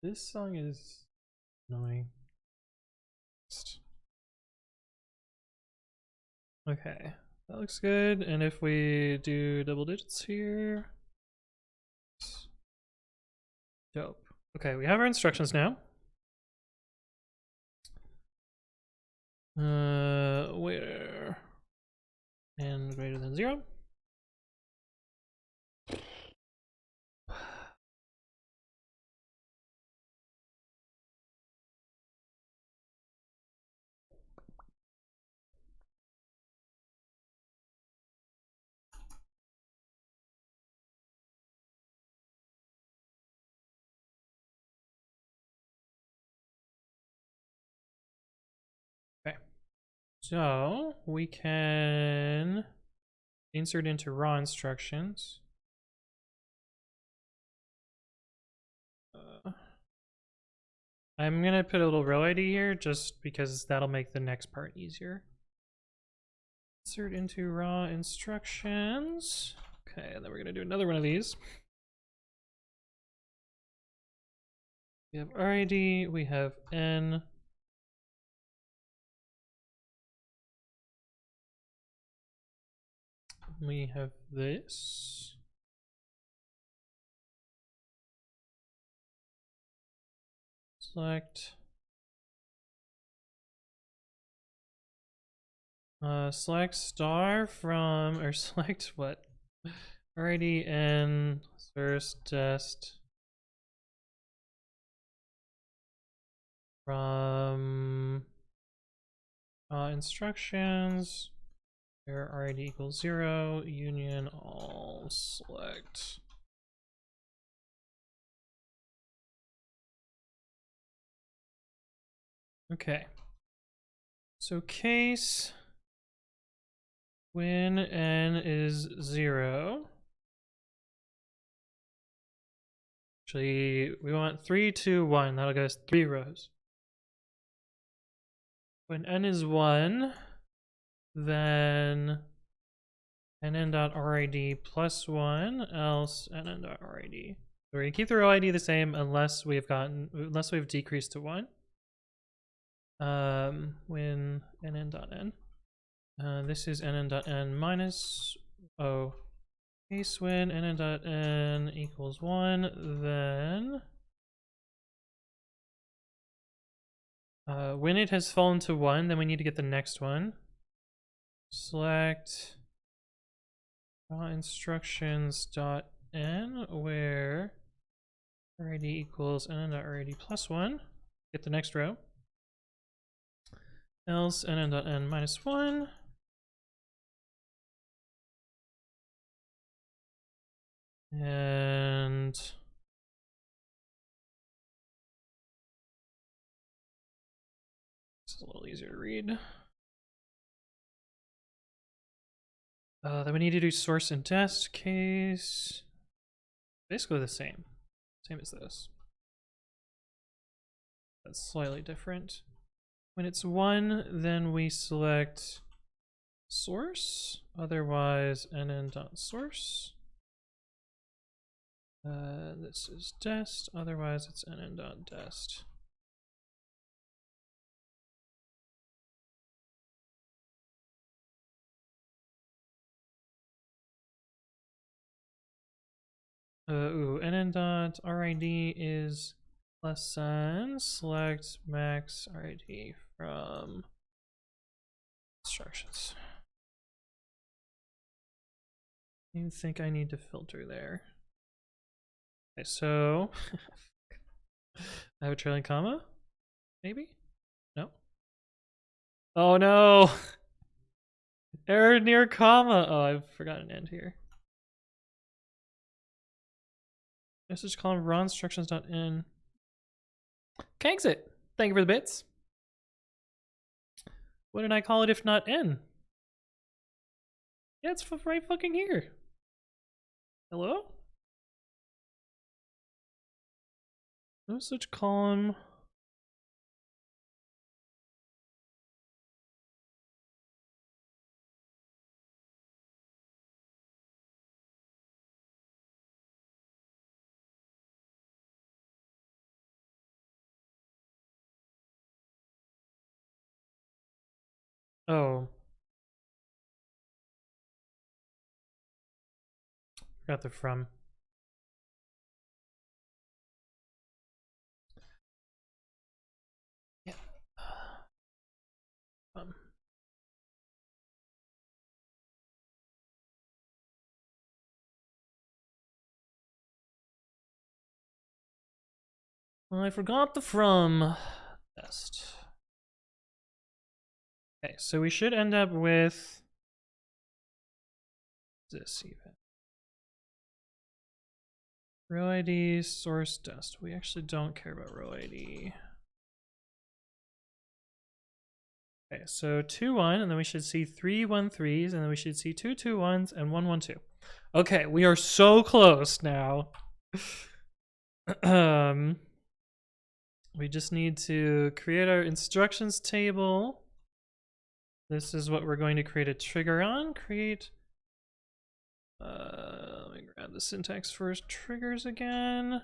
This song is annoying. Okay, that looks good. And if we do double digits here, dope. Okay, we have our instructions now. Where n greater than 0. Okay, so we can insert into raw instructions. I'm gonna put a little row ID here just because that'll make the next part easier. Insert into raw instructions. Okay, and then we're gonna do another one of these. We have RID, we have N. We have this. Select. Select star from, or select what? RID N source dest from instructions. Where RID equals 0, union all select. Okay. So case when n is 0, Actually, we want 3, 2, 1. That'll give us 3 rows. When n is 1, then nn.rid plus 1, else nn.rid. We're gonna keep the row ID the same unless we've decreased to 1. When nn.n. This is nn.n minus case when nn.n equals 1, then when it has fallen to 1, then we need to get the next one. Select instructions.n where rid equals nn.rid plus 1. Get the next row. Else nn.n minus 1. And this is a little easier to read. Then we need to do source and dest case. Basically the same. Same as this. That's slightly different. When it's 1, then we select source, otherwise nn.source. This is dest, otherwise it's nn.dest. nn.rid is less than, select max rid from instructions. I don't think I need to filter there. Okay, so I have a trailing comma, maybe? No? Oh no! Error near comma! Oh, I forgot an end here. Message column raw instructions.n. Exit. Thank you for the bits. What did I call it if not n? Yeah, it's right fucking here. Hello? Message column. Oh. Forgot the from. Yeah. I forgot the from. Best. Okay, so we should end up with this even. Row ID, source, dest. We actually don't care about row ID. Okay, so 2, 1, and then we should see 3, 1, 3s, and then we should see 2, 2, 1s, and 1, 1, 2. Okay, we are so close now. We just need to create our instructions table. This is what we're going to create a trigger on. Create. Let me grab the syntax first. Triggers again.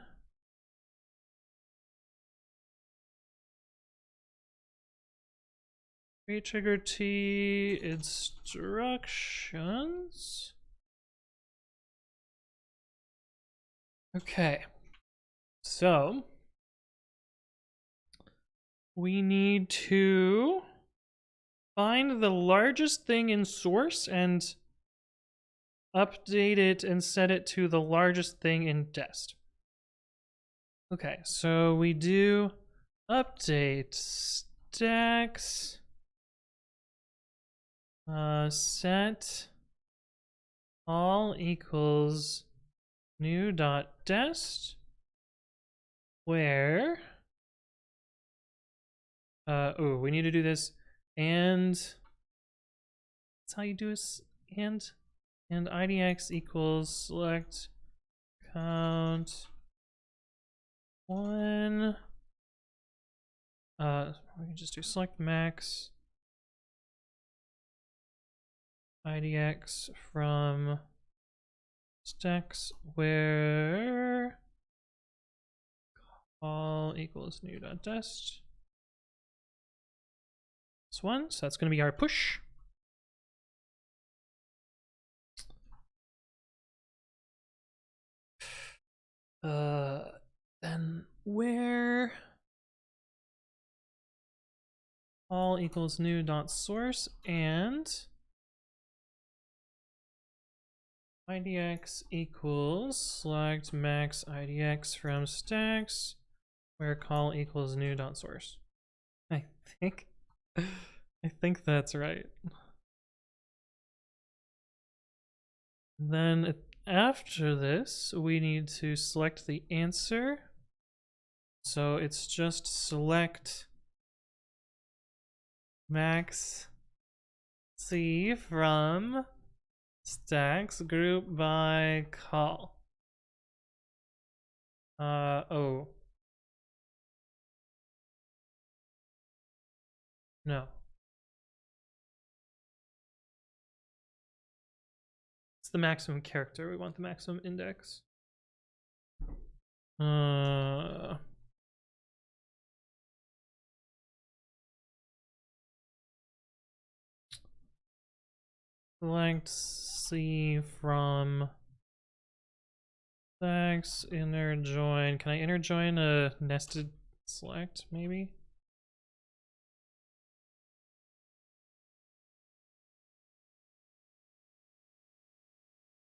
Create trigger T instructions. Okay. So we need to find the largest thing in source and update it and set it to the largest thing in dest. Okay, so we do update stacks set all equals new dot dest where we need to do this and that's how you do this and idx equals select count we can just do select max idx from stacks where all equals new.dest. This one, so that's going to be our push. Then where all equals new dot source and idx equals select max idx from stacks where call equals new dot source. I think that's right. Then after this, we need to select the answer. So it's just select max C from stacks group by call. Oh. No. It's the maximum character. We want the maximum index. Select C from stacks inner join. Can I inner join a nested select maybe?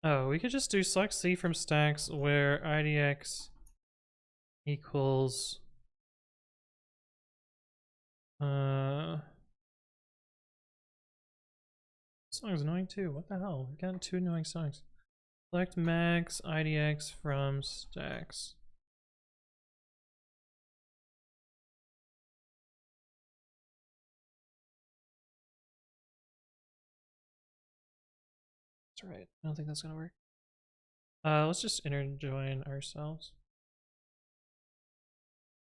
Oh, we could just do select C from stacks where idx equals this song is annoying too. What the hell? We've gotten 2 annoying songs. Select max idx from stacks. That's right. I don't think that's gonna work. Let's just inner join ourselves.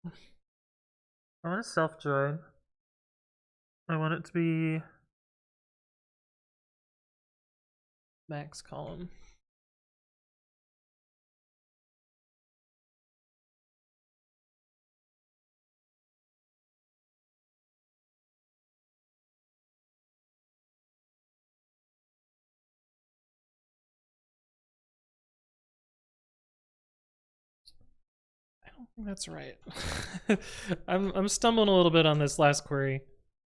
I want to self join. I want it to be max column. I don't think that's right. I'm stumbling a little bit on this last query.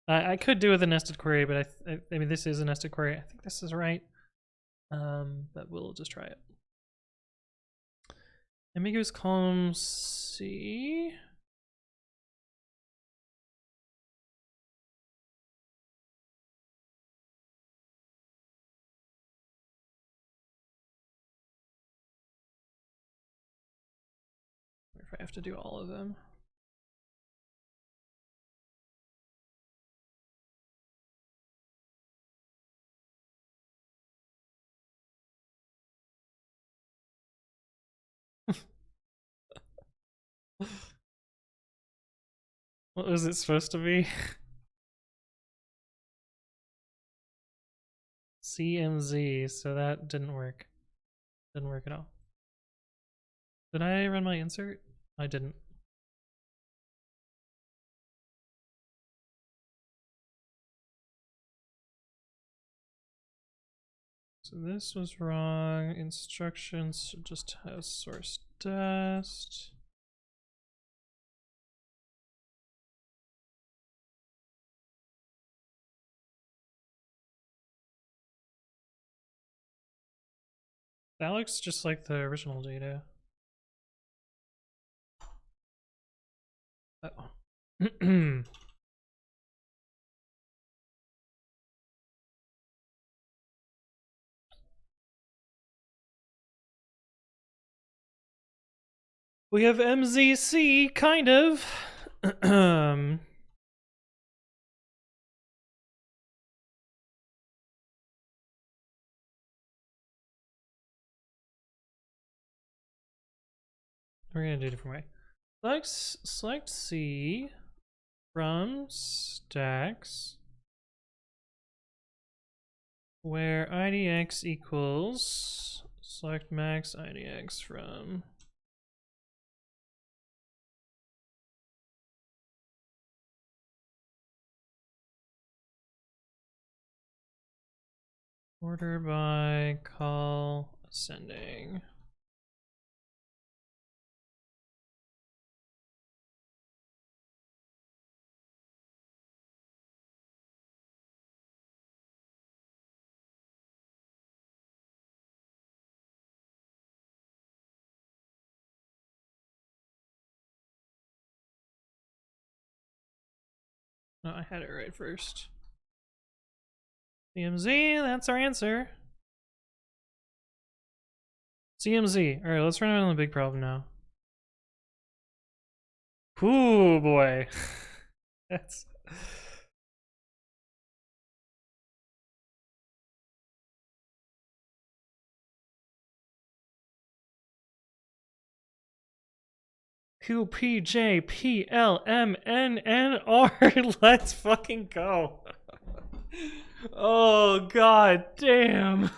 I could do with a nested query, but I mean this is a nested query. I think this is right. But we'll just try it. Ambiguous column C. If I have to do all of them. What was it supposed to be? CMZ, so that didn't work. Didn't work at all. Did I run my insert? I didn't. So this was wrong. Instructions just has source dest. That looks just like the original data. Uh-oh. We have MZC, kind of. We're gonna do a different way. Select C from stacks where idx equals select max idx from order by call ascending. No, I had it right first. CMZ, that's our answer. CMZ. All right, let's run on the big problem now. Ooh, boy. That's... QPJPLMNNR. Let's fucking go. Oh, god damn.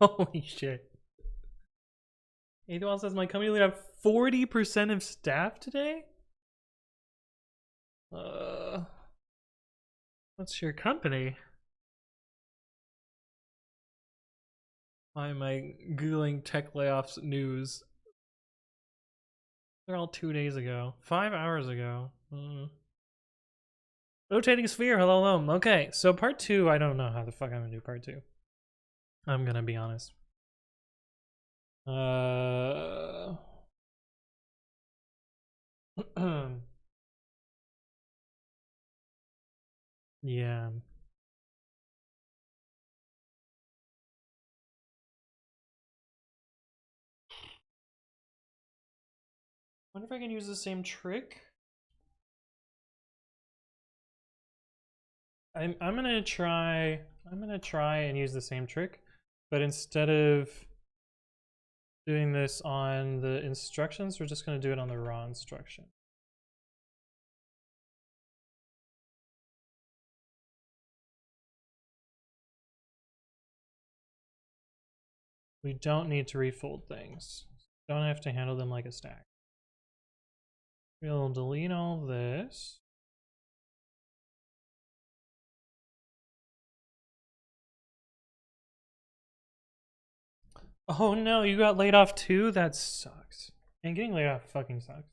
Holy shit. Adewal says my company will have 40% of staff today? What's your company? Why am I Googling tech layoffs news? They're all 2 days ago. 5 hours ago. Rotating sphere, hello, hello. Okay, so part 2, I don't know how the fuck I'm gonna do part 2. I'm gonna be honest. Yeah. Wonder if I can use the same trick. I'm gonna try and use the same trick, but instead of doing this on the instructions, we're just gonna do it on the raw instruction. We don't need to refold things. Don't have to handle them like a stack. We'll delete all this. Oh no, you got laid off too? That sucks. And getting laid off fucking sucks.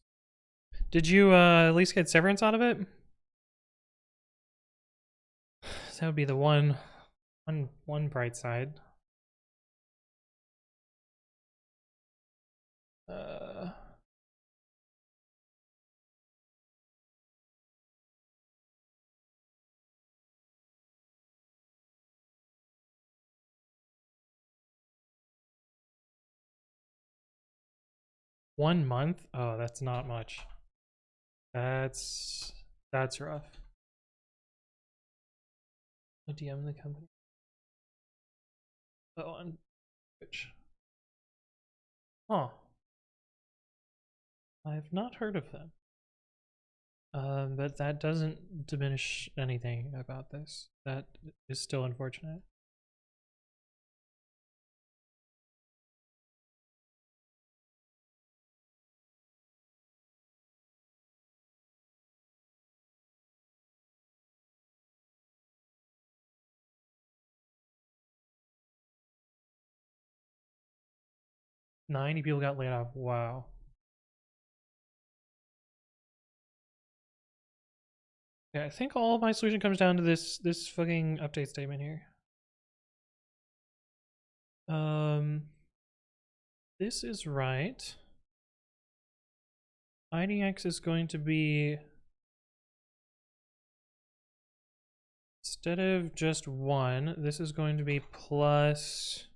Did you at least get severance out of it? That would be the one bright side. 1 month? Oh, that's not much. That's rough. I DM the company. Oh, on Twitch. Huh. I've not heard of them. But that doesn't diminish anything about this. That is still unfortunate. Ninety people got laid off. Wow. Yeah, I think all of my solution comes down to this fucking update statement here. This is right. IDX is going to be, instead of just 1, this is going to be plus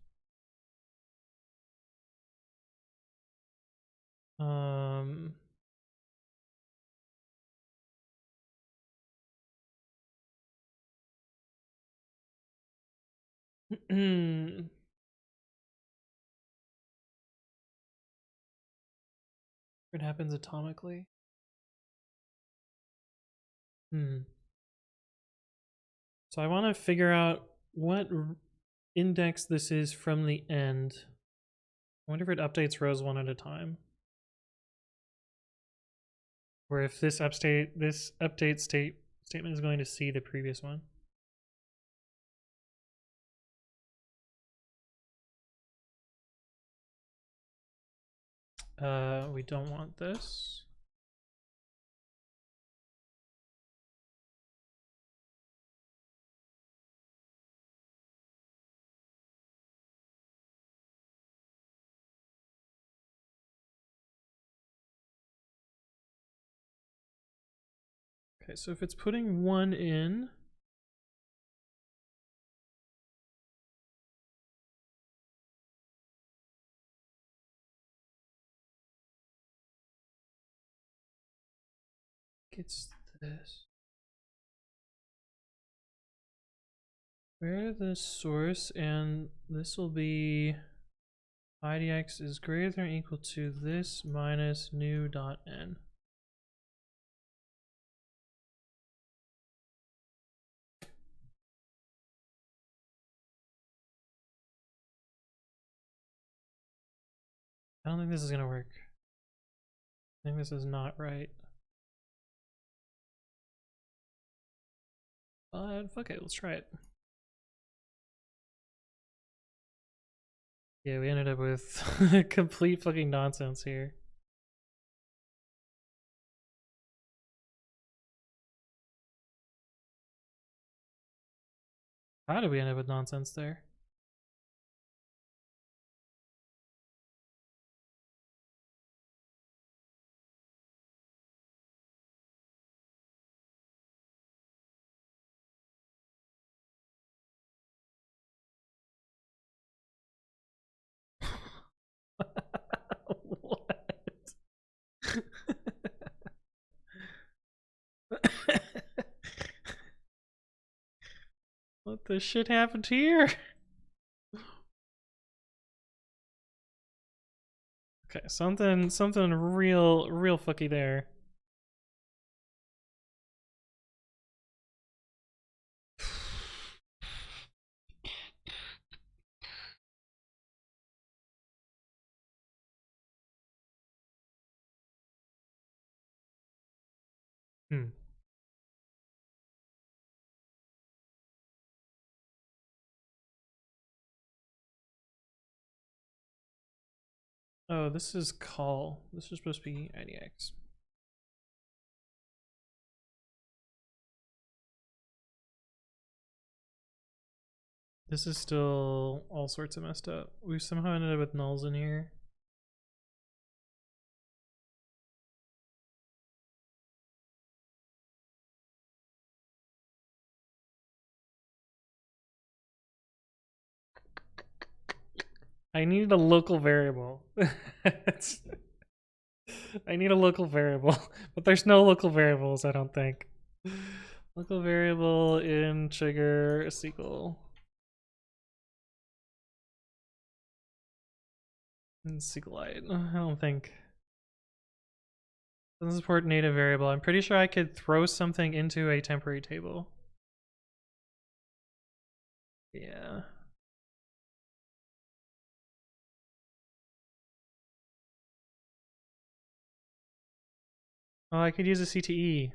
It happens atomically. So I want to figure out what index this is from the end. I wonder if it updates rows one at a time. Or if this update statement is going to see the previous one. We don't want this. Okay, so if it's putting 1 in, gets this. Where the source, and this will be idx is greater than or equal to this minus new dot n. I don't think this is gonna work. I think this is not right. But fuck it, let's try it. Yeah, we ended up with complete fucking nonsense here. How did we end up with nonsense there? What? What the shit happened here? Okay, something real fucky there. Oh, this is call. This is supposed to be IDX. This is still all sorts of messed up. We somehow ended up with nulls in here. I need a local variable. I need a local variable, but there's no local variables, I don't think. Local variable in trigger SQL. In sqlite. I don't think. Doesn't support native variable. I'm pretty sure I could throw something into a temporary table. Yeah. Oh, I could use a CTE.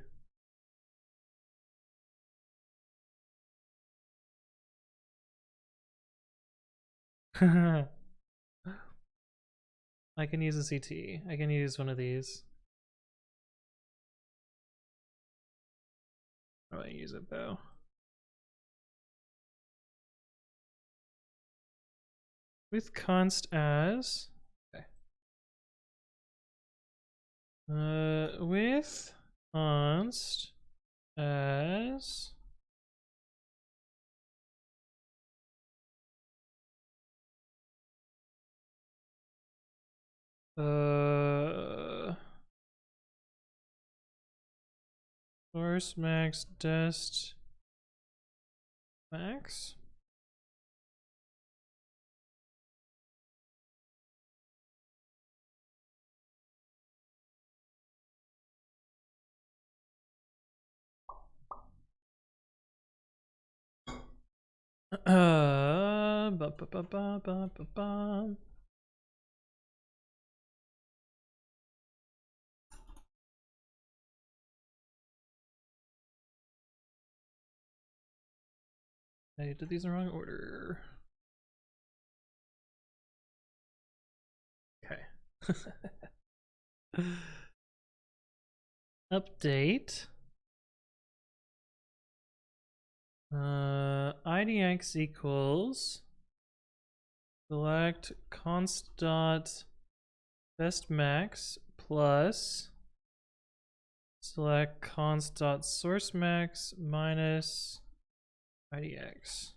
I can use a CTE. I can use one of these. How do I use it though? With const as. Okay. With const as. Source max dest max. Ba, ba, ba, ba, ba, ba, ba. I did these in the wrong order. Okay. Update. IDX equals select const dot best max plus select const dot source max minus IDX.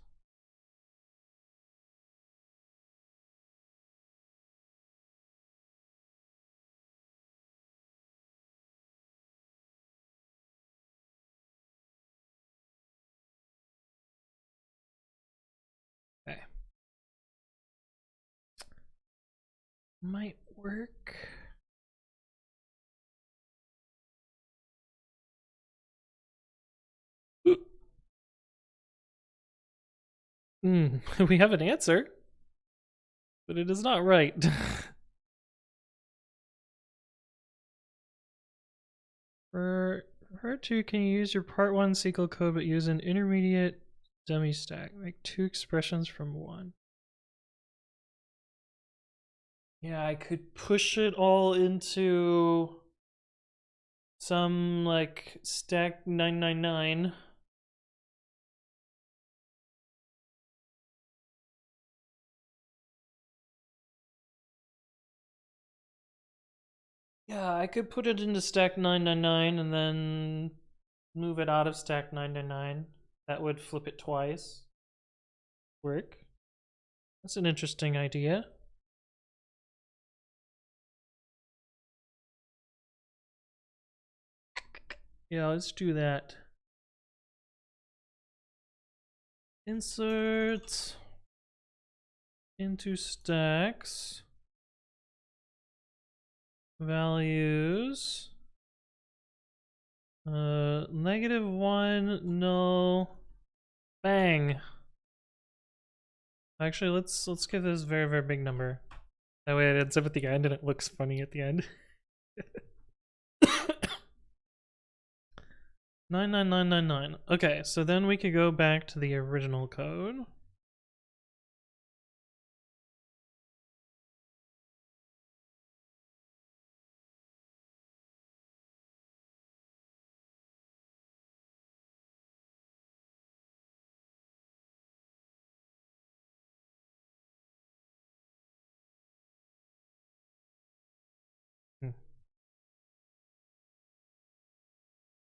Okay. Might work. We have an answer, but it is not right. For her2, can you use your part 1 SQL code but use an intermediate dummy stack? Make 2 expressions from 1. Yeah, I could push it all into some like stack 999. Yeah, I could put it into stack 999 and then move it out of stack 999. That would flip it twice. Work. That's an interesting idea. Yeah, let's do that. Insert into stacks values -1 null bang. Actually, let's give this very, very big number. That way it ends up at the end and it looks funny at the end. 99999. Okay, so then we could go back to the original code.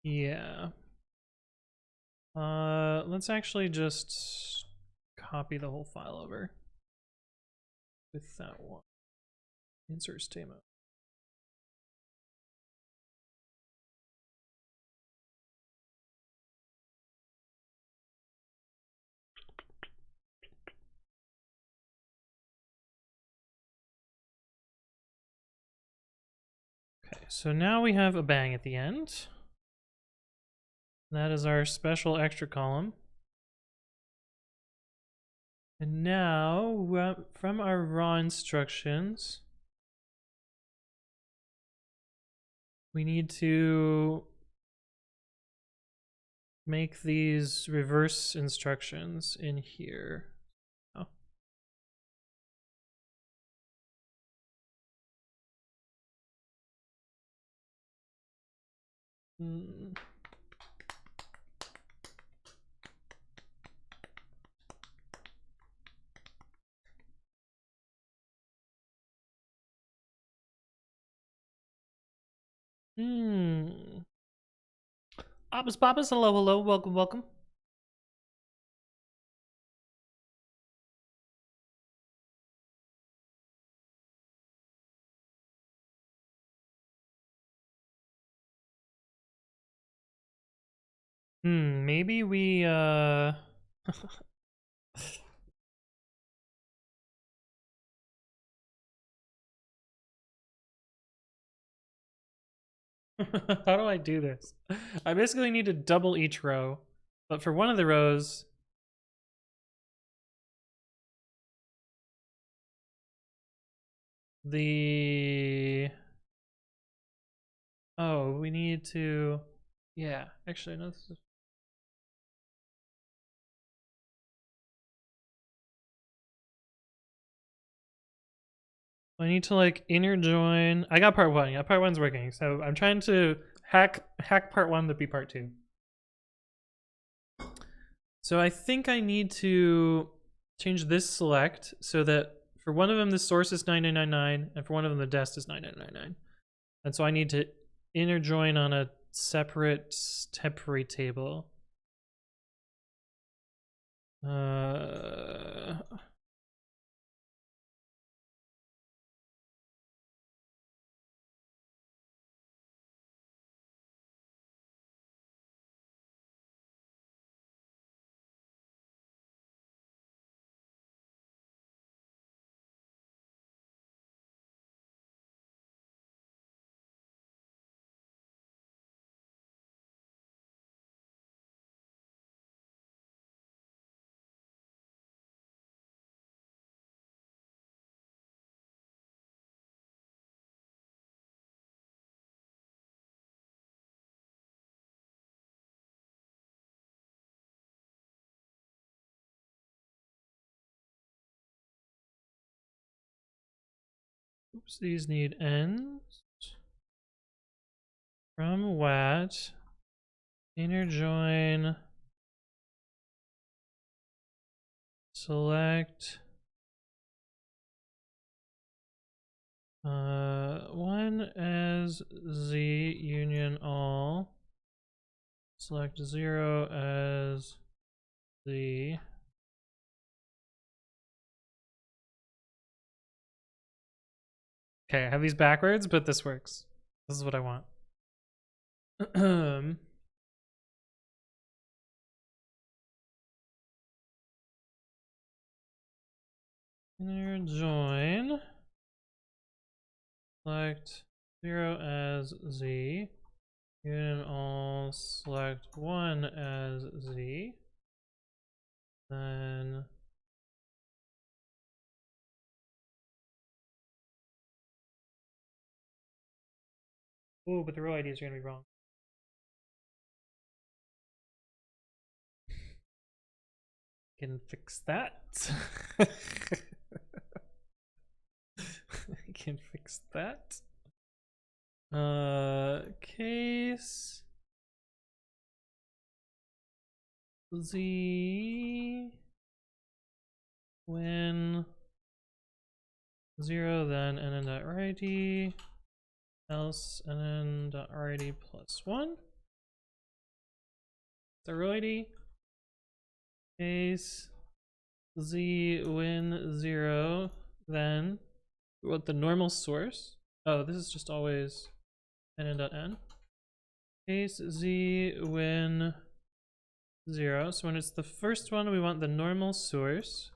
Yeah. Let's actually just copy the whole file over with that one. Insert statement. Okay, so now we have a bang at the end. That is our special extra column. And now, from our raw instructions, we need to make these reverse instructions in here. Oh. Abas Babas, hello, hello, welcome, welcome. Maybe we, how do I do this? I basically need to double each row, but for one of the rows, the... Oh, we need to... Yeah, actually, no, this is... I need to like inner join. I got part one. Yeah, part one's working. So I'm trying to hack part one to be part two. So I think I need to change this select so that for one of them the source is 9999 and for one of them the dest is 9999. And so I need to inner join on a separate temporary table. Oops, these need ends. From what? Inner join. Select. One as Z union all. Select 0 as Z. Okay, I have these backwards, but this works. This is what I want. Inner join. Select 0 as Z. Union all, select 1 as Z. Then oh, but the row IDs are gonna be wrong. Can fix that. I can fix that. Case Z when 0 then nn.rid else nn.rid plus 1. The row ID case Z when 0 then what the normal source. Oh, this is just always nn.n. Case Z when 0. So when it's the first one, we want the normal source.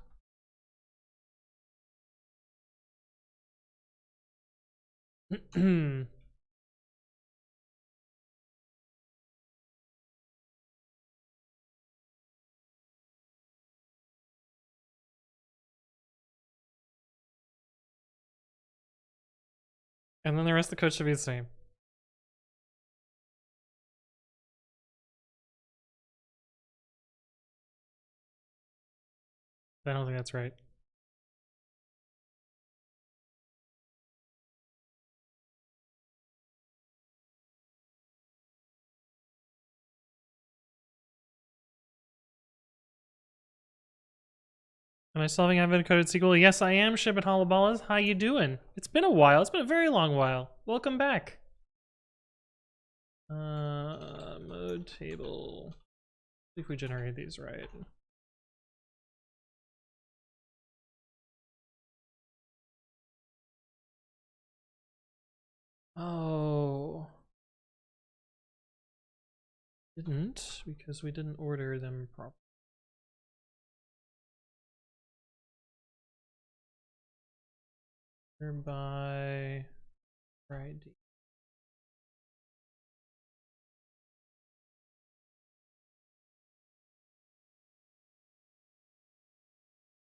And then the rest of the code should be the same. I don't think that's right. Am I solving advent coded SQL? Yes, I am, Shibit Halabalas. How you doing? It's been a while. It's been a very long while. Welcome back. Mode table. See if we generate these right. Oh. Didn't, because we didn't order them properly. By ID.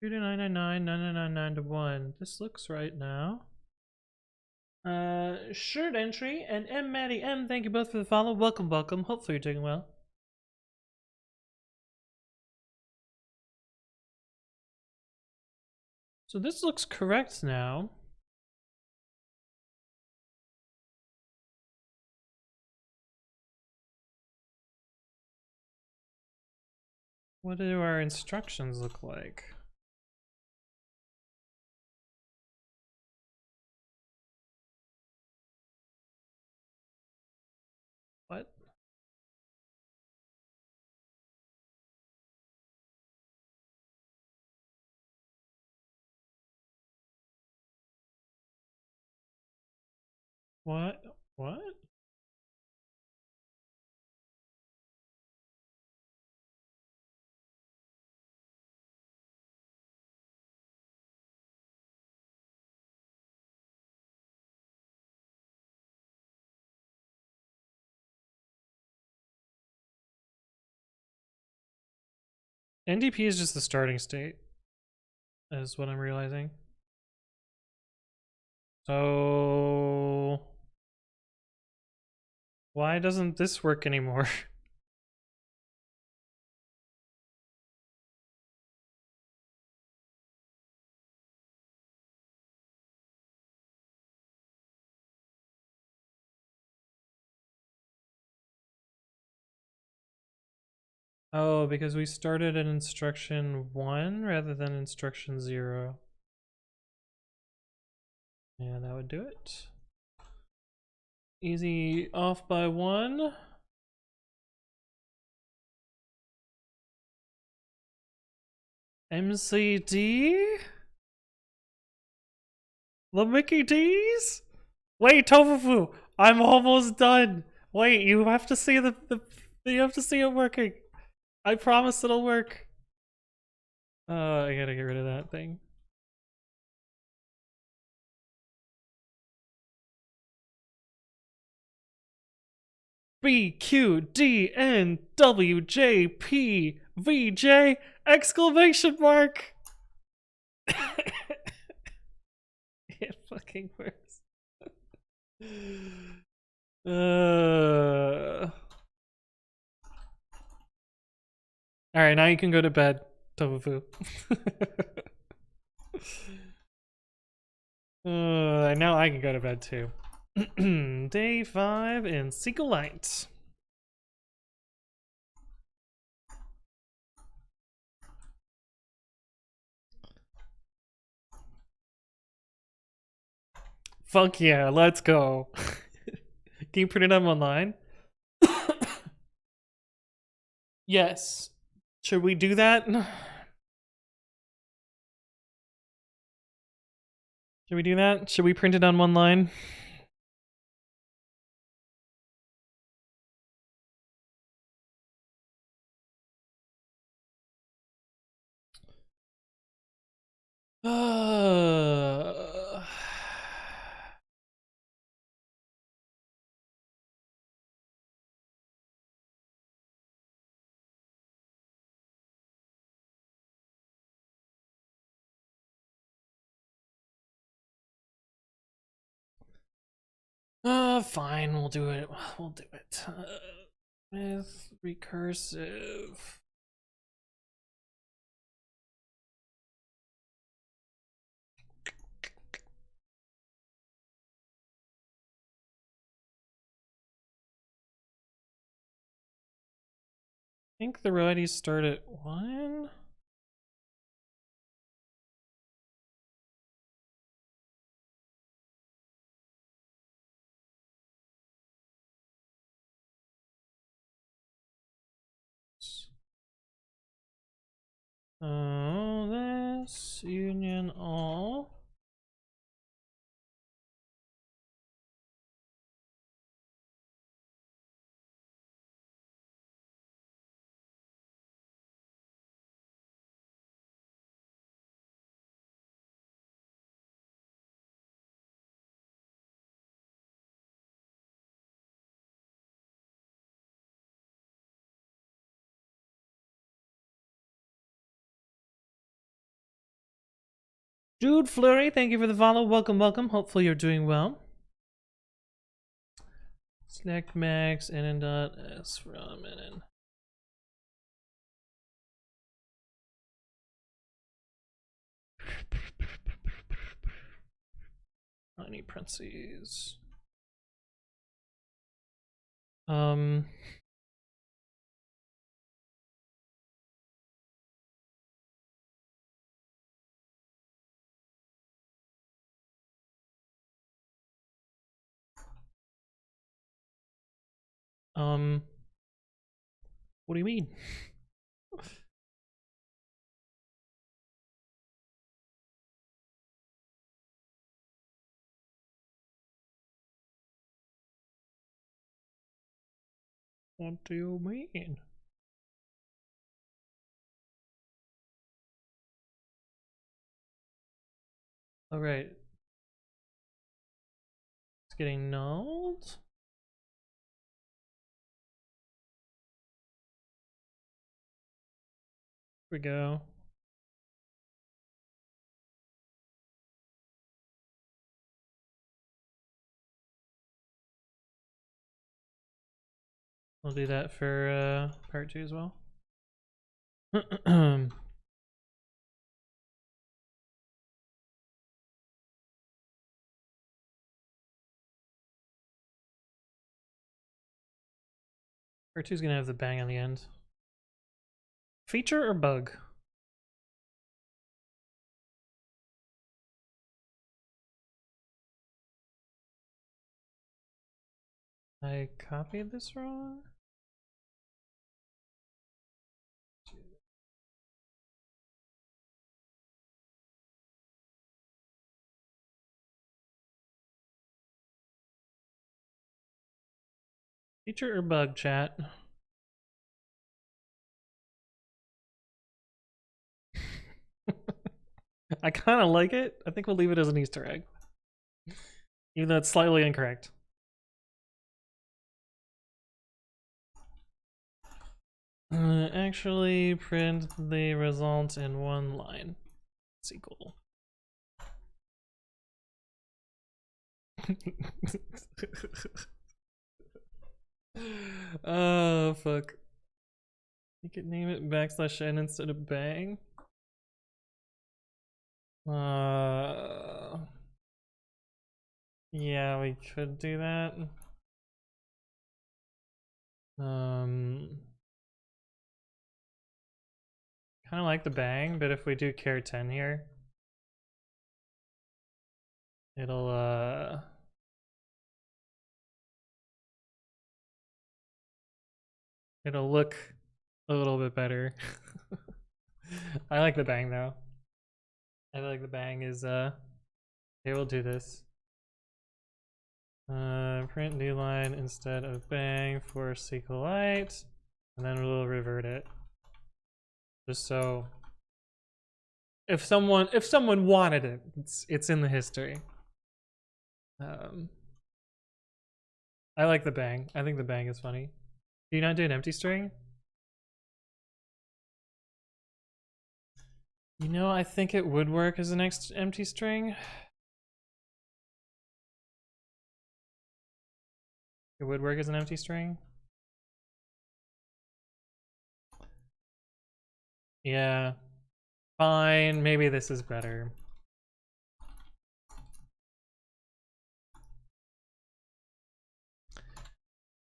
Two to 999, 999 to 1. This looks right now. Shirt entry and M Maddie M, thank you both for the follow. Welcome, welcome. Hopefully you're doing well. So this looks correct now. What do our instructions look like? What? What? What? NDP is just the starting state, is what I'm realizing. So why doesn't this work anymore? Oh, because we started at instruction 1 rather than instruction 0. Yeah, that would do it. Easy off by 1. MCD? The Mickey D's? Wait, Tofufu! I'm almost done! Wait, you have to see you have to see it working. I promise it'll work. I gotta get rid of that thing. B Q D N W J P V J exclamation mark. It fucking works. All right, now you can go to bed, Tofu. Now I can go to bed too. Day 5 in sqlite. Fuck yeah, let's go. Can you print it up online? Yes. Should we do that? Should we do that? Should we print it on one line? Fine, we'll do it. We'll do it. With recursive. I think the varieties start at 1. Oh, this union all. Jude Flurry, thank you for the follow. Welcome, welcome. Hopefully you're doing well. Select max nn.s from nn. I need parentheses. What do you mean? What do you mean? All right. It's getting nulled. Here we go. We'll do that for part 2 as well. Part 2 is gonna have the bang on the end. Feature or bug? I copied this wrong? Feature or bug, chat? I kind of like it. I think we'll leave it as an Easter egg. Even though it's slightly incorrect. Actually, print the result in one line. SQL. Oh, fuck. You could name it \n instead of bang. Yeah, we could do that. Kind of like the bang, but if we do char 10 here, it'll look a little bit better. I like the bang though. I feel like the bang is okay, we'll do this. Print new line instead of bang for sqlite, and then we'll revert it. Just so if someone wanted it, it's in the history. I like the bang. I think the bang is funny. Do you not do an empty string? You know, I think it would work as the next empty string. It would work as an empty string. Yeah. Fine, maybe this is better.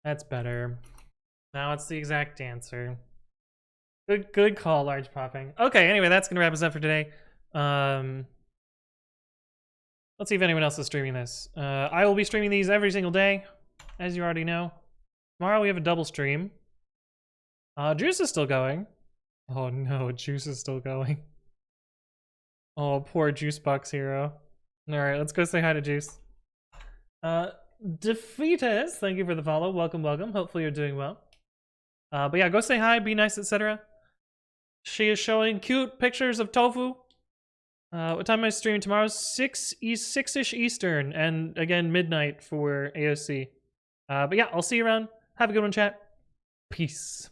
That's better. Now it's the exact answer. Good call, large popping. Okay, anyway, that's gonna wrap us up for today. Let's see if anyone else is streaming this. I will be streaming these every single day, as you already know. Tomorrow we have a double stream. Juice is still going. Oh no, Juice is still going. Oh, poor Juicebox hero. Alright, let's go say hi to Juice. Defeatus, thank you for the follow. Welcome, welcome. Hopefully you're doing well. But yeah, go say hi, be nice, etc. She is showing cute pictures of tofu. What time am I streaming tomorrow? 6-ish Eastern, and again, midnight for AOC. But yeah, I'll see you around. Have a good one, chat. Peace.